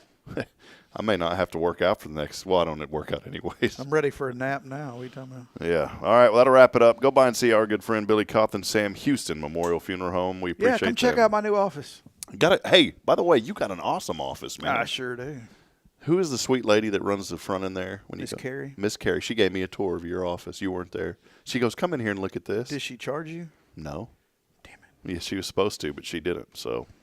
I may not have to work out for the next – well, I don't work out anyways. I'm ready for a nap now. What are you talking about? Yeah. All right, well, that'll wrap it up. Go by and see our good friend Billy Cawthon, Sam Houston Memorial Funeral Home. We appreciate come check out my new office. Got it. Hey, by the way, you got an awesome office, man. I sure do. Who is the sweet lady that runs the front in there? Miss Carrie. Miss Carrie. She gave me a tour of your office. You weren't there. She goes, come in here and look at this. Did she charge you? No. Damn it. Yeah, she was supposed to, but she didn't, so –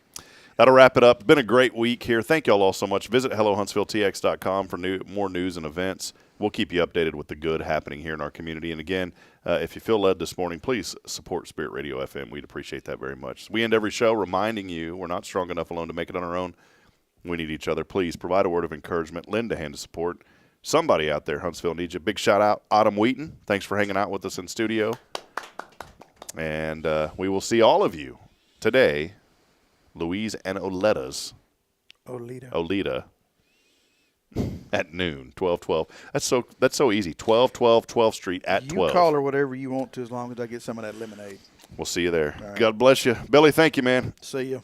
that'll wrap it up. Been a great week here. Thank you all so much. Visit HelloHuntsvilleTX.com for more news and events. We'll keep you updated with the good happening here in our community. And again, if you feel led this morning, please support Spirit Radio FM. We'd appreciate that very much. We end every show reminding you we're not strong enough alone to make it on our own. We need each other. Please provide a word of encouragement. Lend a hand of support. Somebody out there, Huntsville, needs you. Big shout out, Autumn Wheaton. Thanks for hanging out with us in studio. And we will see all of you today. Louise and Oleta at noon, 12:12. That's so easy. 1212 12th Street at 12. You call her whatever you want to as long as I get some of that lemonade. We'll see you there. Right. God bless you. Billy, thank you, man. See you.